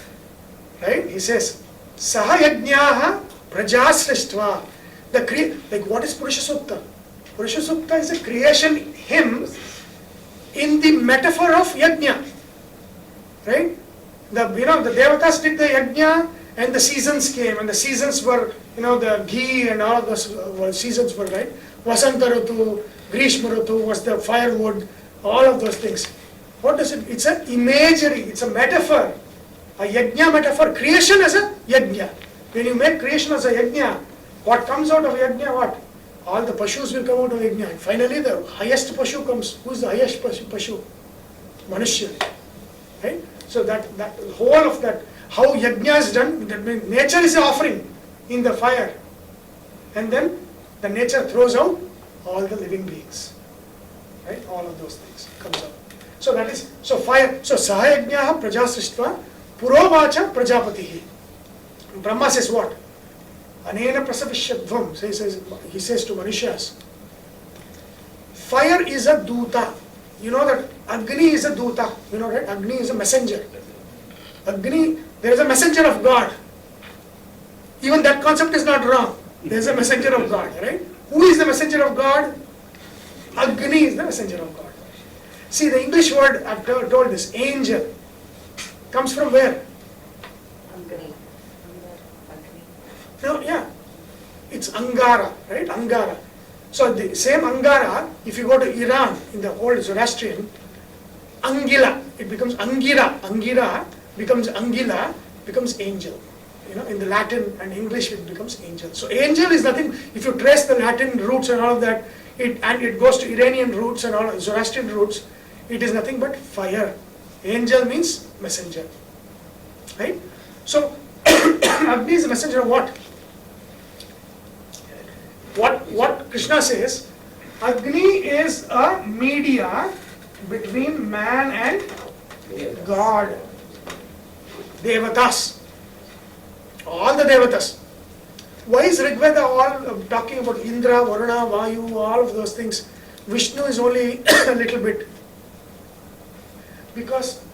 Right? He says, Saha yajnyaha prajasrishtva. Like what is Purusha Sukta? Purusha Sukta is a creation hymn in the metaphor of yajna. Right? The Devatas did the yajna and the seasons came, and the seasons were, the ghee and all of those seasons were, right? Vasanta Ritu, Grishma Ritu was the firewood, all of those things. What is it? It's an imagery, it's a metaphor. A yajna metaphor, creation as a yajna. When you make creation as a yajna, what comes out of yajna, what? All the pashus will come out of yajna. And finally the highest pashu comes. Who is the highest pashu? Manushya. Right? So that whole of that, how yajna is done, that means nature is an offering in the fire. And then the nature throws out all the living beings. Right? All of those things comes out. So that is, so fire, so sahayajnyaha prajasrishtva purovacha prajapatihi. Brahma says what? Anena prasavishyadvam. He says to Manushas, fire is a duta. You know that Agni is a duta. You know, right? Agni is a messenger. Agni, there is a messenger of God. Even that concept is not wrong. There is a messenger of God, right? Who is the messenger of God? Agni is the messenger of God. See, the English word, I've told this, angel, comes from where? Agni. No, yeah. It's Angara, right? Angara. So the same Angara, if you go to Iran, in the old Zoroastrian, Angila, it becomes Angira. Angira becomes Angila, becomes angel. in the Latin and English it becomes angel. So angel is nothing, if you trace the Latin roots and all of that, it goes to Iranian roots and all Zoroastrian roots, it is nothing but fire. Angel means messenger, right? So Agni is a messenger of what? What Krishna says, Agni is a media between man and God. Devatas. All the Devatas. Why is Rigveda all talking about Indra, Varuna, Vayu, all of those things? Vishnu is only a little bit. Because,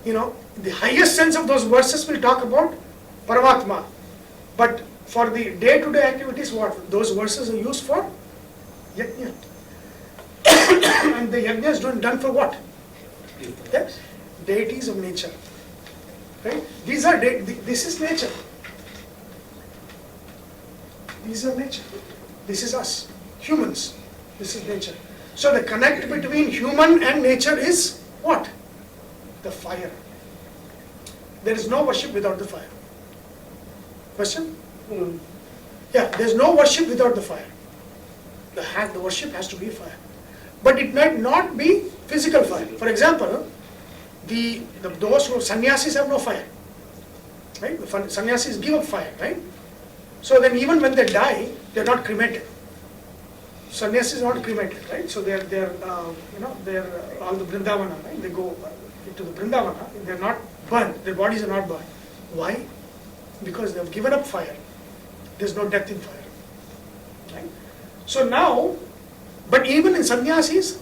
the highest sense of those verses will talk about Paramatma. But for the day-to-day activities, what? Those verses are used for yajna. And the yajna is done for what? The deities of nature. Right? This is nature. These are nature. This is us, humans. This is nature. So the connect between human and nature is what? The fire. There is no worship without the fire. Question? Yeah, there is no worship without the fire. The worship has to be fire. But it might not be physical fire. For example, those who sannyasis have no fire. Right? The sannyasis give up fire, right? So then even when they die, they are not cremated. Sannyasis are not cremated, right? So they're all the Vrindavana, right? They go to the Vrindavana, they're not burned, their bodies are not burned. Why? Because they have given up fire. There's no death in fire. Right? So now, but even in sannyasis,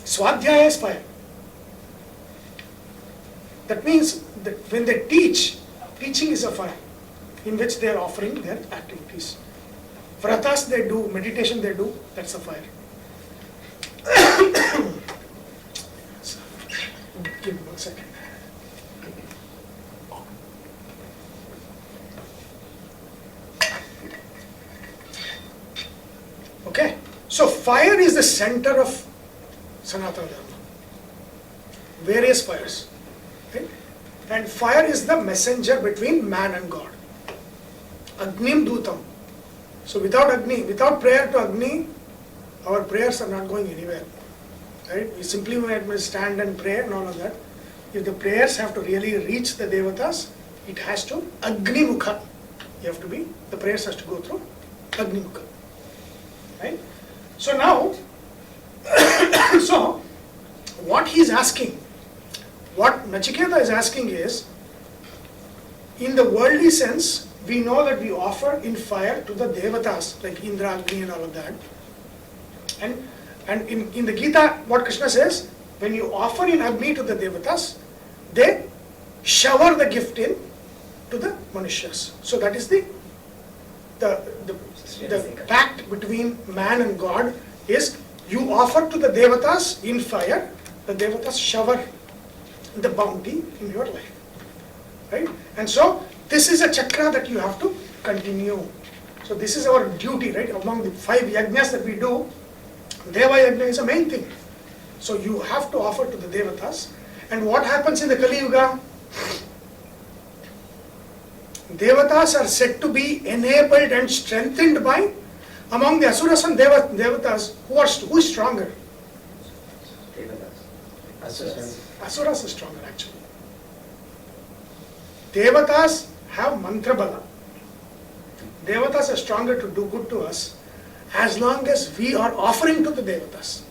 Swadhyaya is fire. That means that when they teaching is a fire in which they are offering their activities. Vratas they do, meditation they do, that's a fire. Give me 1 second. Okay, so fire is the center of Sanatana Dharma. Various fires. Okay? And fire is the messenger between man and God. Agnim Dutam. So without Agni, without prayer to Agni, our prayers are not going anywhere. Right? We simply might stand and pray and all of that. If the prayers have to really reach the Devatas, it has to Agni Mukha. The prayers has to go through Agni Mukha. Right? So now, so what he is asking, what Nachiketa is asking is, in the worldly sense, we know that we offer in fire to the Devatas, like Indra, Agni and all of that. And in the Gita, what Krishna says, when you offer in Agni to the Devatas, they shower the gift in to the Manushyas. So that is the pact between man and God is, you offer to the Devatas in fire, the Devatas shower the bounty in your life. Right? And so, this is a chakra that you have to continue. So this is our duty, right? Among the 5 yajnas that we do, Deva yajna is a main thing. So you have to offer to the Devatas. And what happens in the Kali Yuga? Devatas are said to be enabled and strengthened by, among the Asuras and Devatas, who is stronger? Asuras are stronger actually. Devatas have mantra bala. Devatas are stronger to do good to us as long as we are offering to the Devatas.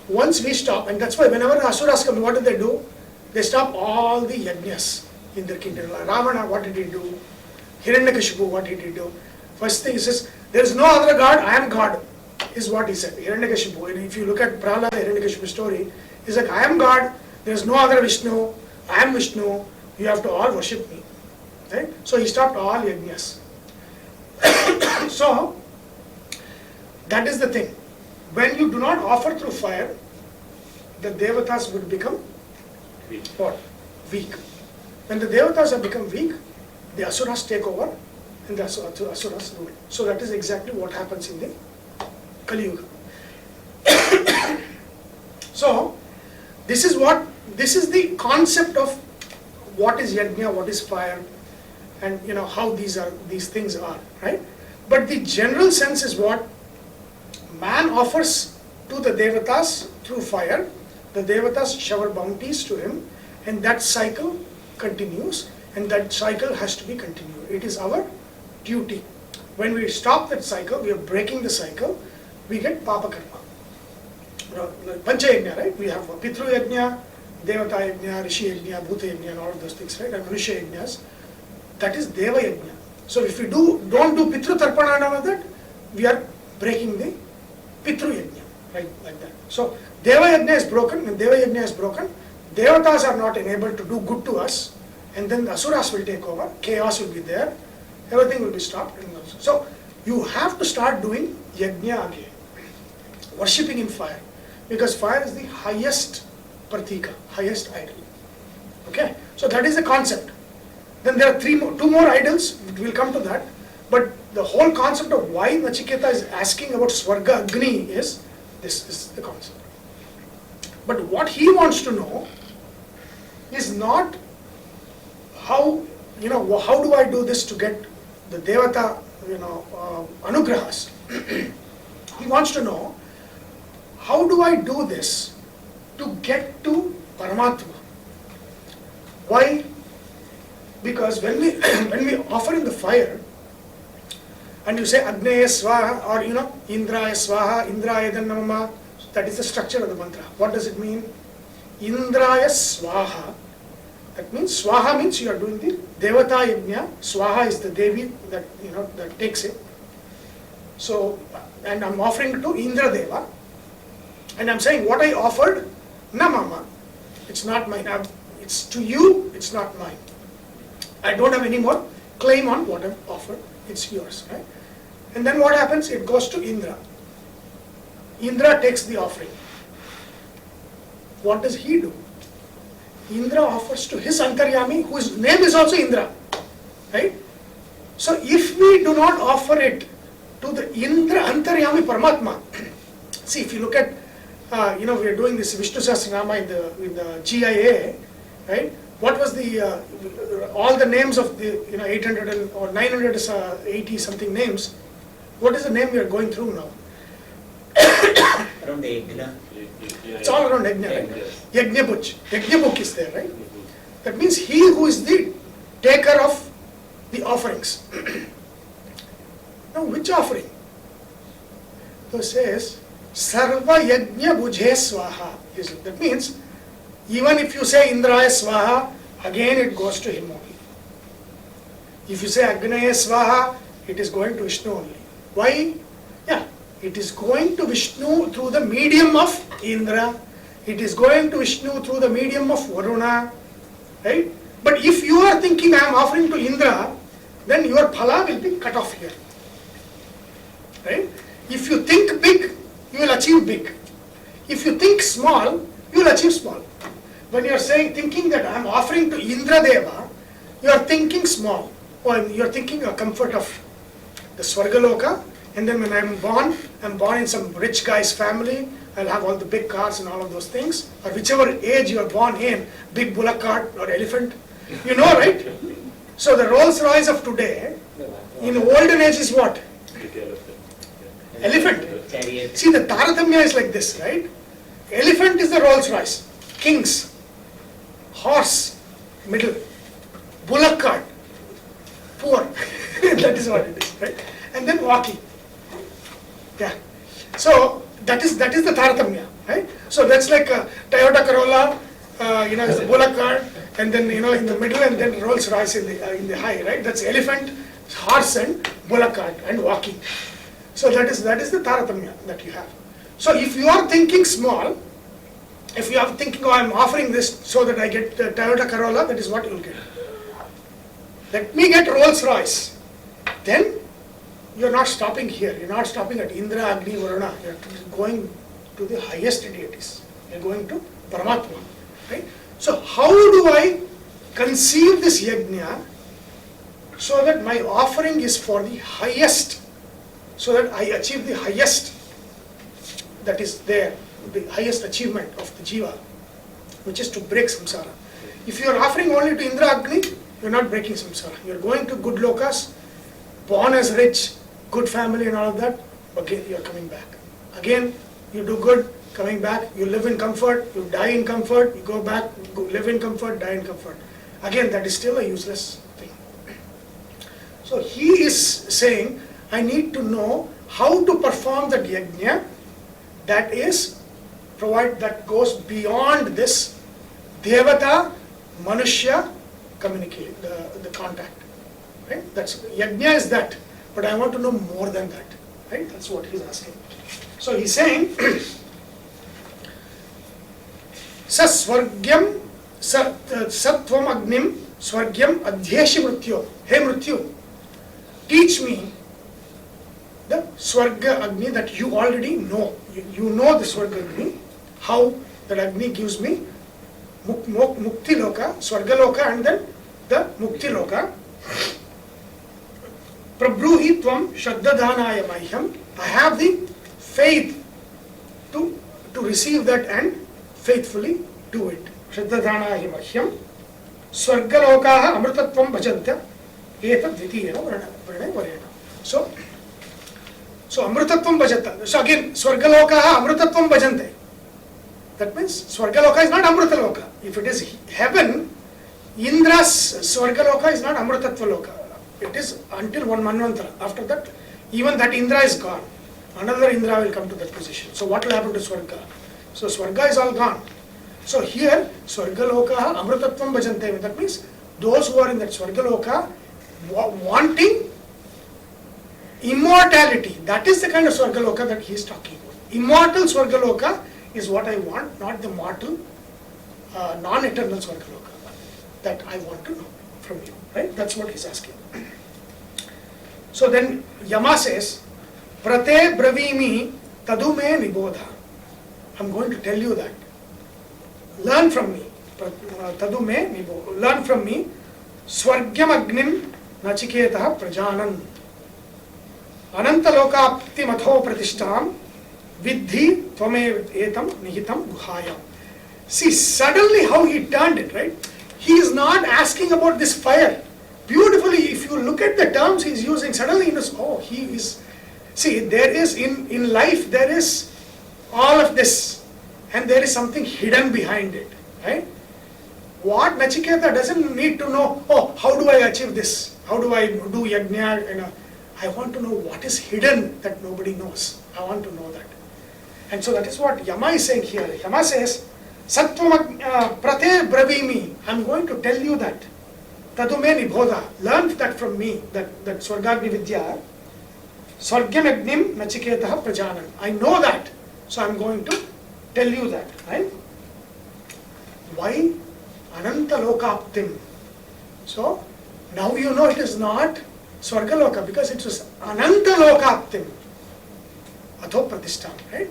Once we stop, and that's why whenever the Asuras come, what do? They stop all the yajnas in their kingdom. Ravana, what did he do? Hiranyakashipu, what did he do? First thing he says, there is no other God, I am God, is what he said. Hiranyakashipu, and if you look at Prahlada, Hiranyakashipu story, he's like, I am God, there is no other Vishnu, I am Vishnu, you have to all worship me. Right? So he stopped all yajnas. So, that is the thing. When you do not offer through fire, the Devatas would become Weak. What? Weak. When the Devatas have become weak, the Asuras take over and the Asuras rule. So that is exactly what happens in the Kali Yuga. So, this is the concept of what is yajna, what is fire, and how these things are, right? But the general sense is what man offers to the devatas through fire. The devatas shower bounties to him, and that cycle continues, and that cycle has to be continued. It is our duty. When we stop that cycle, we are breaking the cycle, we get papa karma. Pancha yajna, right? We have Pitru yajna, Devata yajna, Rishi yajna, Bhuta yajna, and all of those things, right? And Manushya yajnas. That is Deva yajna. So if we don't do Pitru Tarpana and all of that, we are breaking the Pitru yajna, right? Like that. So Deva yajna is broken. When Deva yajna is broken, Devatas are not enabled to do good to us, and then the Asuras will take over, chaos will be there, everything will be stopped. So you have to start doing yajna again, worshipping in fire, because fire is the highest pratika, highest idol. Okay, so that is the concept. Then there are two more idols, we'll come to that, but the whole concept of why Nachiketa is asking about Swarga Agni is, this is the concept. But what he wants to know is not how do I do this to get the Devata, anugrahas. He wants to know, how do I do this to get to Paramatma? Why? Because when we offer in the fire, and you say Agneya Swaha, or Indraya Swaha, Indraya Namama, that is the structure of the mantra. What does it mean? Indraya Swaha. That means Swaha means you are doing the Devata Yajna. Swaha is the Devi that that takes it. So, and I'm offering to Indra Deva, and I'm saying what I offered, na mama. It's not mine. It's to you. It's not mine. I don't have any more claim on what I've offered. It's yours, right? And then what happens? It goes to Indra. Indra takes the offering. What does he do? Indra offers to his Antaryami, whose name is also Indra, right? So if we do not offer it to the Indra Antaryami Paramatma, see, if you look at, we are doing this Vishnu Sahasranama in the GIA, right? What was the, all the names of the, 800 or 980 something names, what is the name we are going through now? Around the Yajna. It's all around Yajna, right? Yajna Bhuj. Yajna book is there, right? That means he who is the taker of the offerings. Now, which offering? So it says, Sarva Yajna Bhujhe Swaha. That means, even if you say Indraya Swaha, again it goes to him only. If you say Agneya Swaha, it is going to Vishnu only. Why? Yeah, it is going to Vishnu through the medium of Indra. It is going to Vishnu through the medium of Varuna. Right? But if you are thinking I am offering to Indra, then your phala will be cut off here. Right? If you think big, you will achieve big. If you think small, you will achieve small. When you are thinking that I am offering to Indra Deva, you are thinking small, or you are thinking a comfort of the Swargaloka, and then when I am born in some rich guy's family, I'll have all the big cars and all of those things, or whichever age you are born in, big bullock cart or elephant, right? So the Rolls Royce of today, in the olden age is what? Elephant. Chariot. See, the Taratamya is like this, right? Elephant is the Rolls Royce, kings. Horse, middle. Bullock cart, poor. That is what it is, right? And then walking. Yeah. So that is the Taratamya, right? So that's like a Toyota Corolla, is the bullock cart, and then in the middle, and then Rolls Royce in the high, right? That's elephant, horse, and bullock cart, and walking. So that is the Taratamya that you have. So if you are thinking small, if you are thinking, oh, I am offering this so that I get the Toyota Corolla, that is what you will get. Let me get Rolls Royce. Then you are not stopping here. You are not stopping at Indra, Agni, Varuna. You are going to the highest deities. You are going to Paramatma. Right? So how do I conceive this yajna so that my offering is for the highest, so that I achieve the highest that is there, the highest achievement of the jiva, which is to break samsara. If you are offering only to Indra Agni, you are not breaking samsara. You are going to good lokas, born as rich, good family and all of that, okay, you are coming back. Again, you do good, coming back, you live in comfort, you die in comfort, you go back, live in comfort, die in comfort. Again, that is still a useless thing. So he is saying, I need to know how to perform the yajna that goes beyond this Devata, Manushya communicate, the contact. Right? That's yajna is that, but I want to know more than that. Right? That's what he's asking. So he's saying, Sa Swargyam Sattvam Agnim Swargyam Adhyeshi Mrityo. Hey Mrityu, teach me the Swarga Agni that you already know. You know the Swarga Agni, how that Agni gives me Mukti Loka, Swarga Loka, and then the Mukti Loka. Prabruhi Tvam Shraddhadhanaya Mahyam. I have the faith to receive that and faithfully do it. Shraddhadhanaya Mahyam. Swarga Lokaha Amritatvam Bhajanta. Eta Dvitiyena Varane Varena. So Amritatvam Bhajanta. So again, Swarga Lokaha Amritatvam Bhajante. That means Swarga Loka is not Amrita Loka. If it is heaven, Indra's Swarga Loka is not Amritatva Loka. It is until one Manvantara. After that, even that Indra is gone. Another Indra will come to that position. So what will happen to Swarga? So Swarga is all gone. So here, Swarga Loka Amritatvam Bhajante. That means those who are in that Swarga Loka wanting immortality. That is the kind of Swarga Loka that he is talking about. Immortal Swarga Loka is what I want, not the mortal, non-eternal Swarga Loka. That I want to know from you. Right? That's what he's asking. So then Yama says, Prate Bravimi Tadume Nibodha. I'm going to tell you that. Learn from me. Tadume Nibodha. Learn from me. Swargyam Agnim Nachiketa Prajanan. Anantalokapti Matho Pratishtam Vidhi Tvame Etam Nihitam Guhayam. See, suddenly how he turned it, right? He is not asking about this fire. Beautifully, if you look at the terms he is using, suddenly he knows, oh, he is... See, there is, in life, there is all of this, and there is something hidden behind it, right? What Nachiketa doesn't need to know, oh, how do I achieve this? How do I do yajna? I want to know what is hidden that nobody knows. I want to know that. And so that is what Yama is saying here. Yama says, Sattvam Prate Bravimi, I'm going to tell you that. Tadume Nibodha, learn that from me, that Swargagni Vidya. Swargyam Agnim Nachiketa Prajanan. I know that, so I'm going to tell you that, right? Why? Ananta Lokaptim. So, now you know it is not Swarga Loka because it was Ananta Lokaptim. Atho Pratistham, right?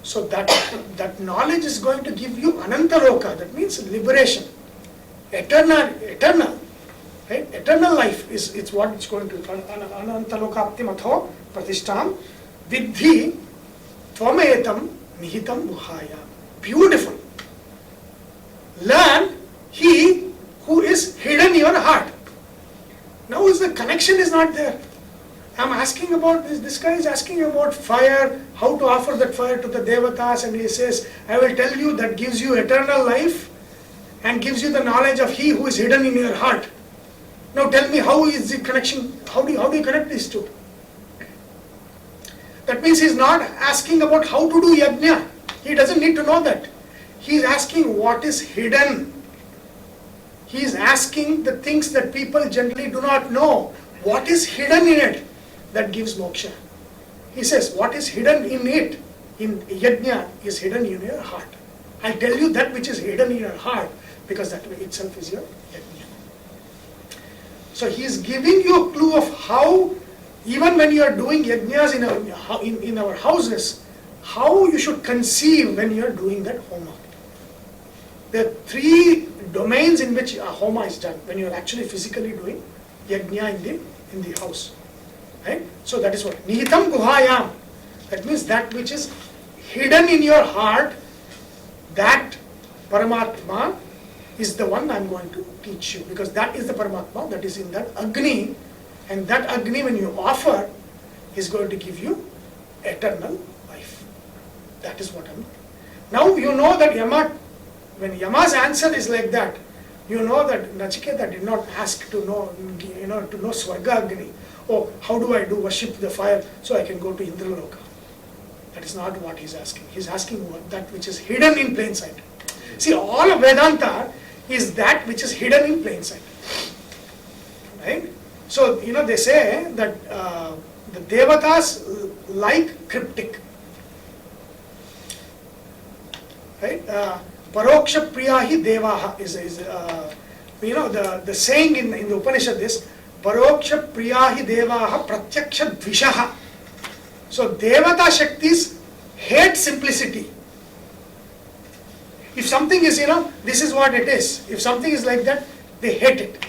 So that knowledge is going to give you Ananta Loka, that means liberation. Eternal, right? Eternal life is it's what it's going to do. Ananta Lokaptim Atho Pratistham Vidhi Tvametam Nihitam Guhaya. Beautiful. Learn he who is hidden in your heart. Now the connection is not there. I'm asking about this. This guy is asking about fire, how to offer that fire to the devatas, and he says, I will tell you that gives you eternal life and gives you the knowledge of he who is hidden in your heart. Now tell me, how is the connection? How do you connect these two? That means he's not asking about how to do yajna. He doesn't need to know that. He's asking what is hidden. He's asking the things that people generally do not know. What is hidden in it that gives moksha? He says, what is hidden in it, in yajna, is hidden in your heart. I tell you that which is hidden in your heart, because that itself is your yajna. So he is giving you a clue of how, even when you are doing yajnas in our houses, how you should conceive when you are doing that homa. There are three domains in which a homa is done, when you are actually physically doing yajna in the house. Right? So that is what Nihitam Guhayam. That means that which is hidden in your heart, that Paramatma is the one I'm going to teach you, because that is the Paramatma that is in that Agni, and that Agni when you offer is going to give you eternal life. That is what I'm. Now you know that Yama, when Yama's answer is like that, you know that Nachiketa did not ask to know, to know Swarga Agni. Oh, how do I do worship the fire so I can go to Indraloka? That is not what he's asking. He's asking that which is hidden in plain sight. See, all of Vedanta is that which is hidden in plain sight. Right? So, they say that the Devatas like cryptic. Right? Paroksha Priyahi Devaha is the saying in the Upanishad is Paroksha Priyahi Devaha Pratyaksha Dvishaha. So Devata Shaktis hate simplicity. If something is, this is what it is. If something is like that, they hate it.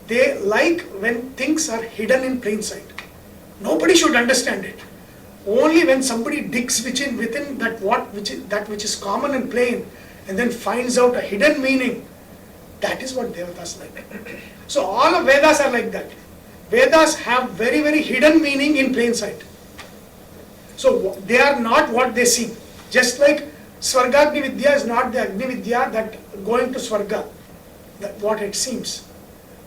They like when things are hidden in plain sight. Nobody should understand it. Only when somebody digs within that which is common and plain, and then finds out a hidden meaning, that is what Devatas like. So all of Vedas are like that. Vedas have very, very hidden meaning in plain sight. So they are not what they seem. Just like Swarga Agni Vidya is not the Agni Vidya that going to Swarga, that what it seems.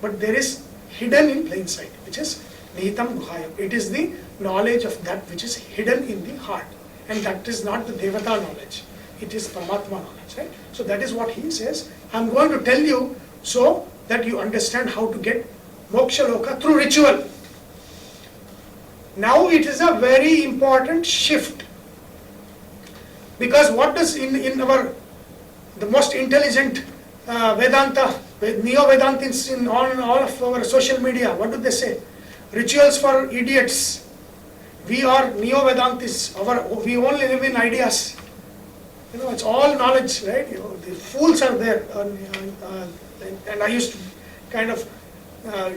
But there is hidden in plain sight, which is Nihitam Guhayam. It is the knowledge of that which is hidden in the heart. And that is not the Devata knowledge. It is Paramatma knowledge, right? So that is what he says. I am going to tell you so that you understand how to get Moksha Loka through ritual. Now it is a very important shift. Because what does in our, the most intelligent Vedanta, Neo-Vedantins in all of our social media, what do they say? Rituals for idiots. We are Neo-Vedantis. We only live in ideas. It's all knowledge, right? The fools are there. And I used to kind of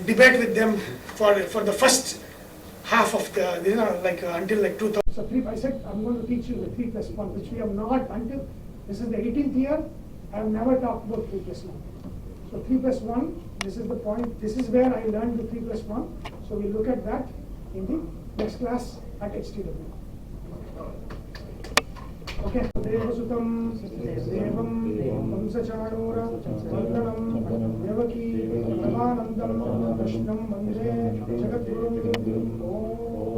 debate with them for the first half of the, until 2000. So I said, I'm going to teach you the 3 plus 1, which we have not until, this is the 18th year, I have never talked about 3 plus 1. So 3 plus 1, this is the point, this is where I learned the 3 plus 1. So we'll look at that in the next class at HTW. Okay. Devasutam, Devam, Vamsachanura, Vandanam, Devaki, Ramanandam, Krishnam, Vande, Jagadguru, Om.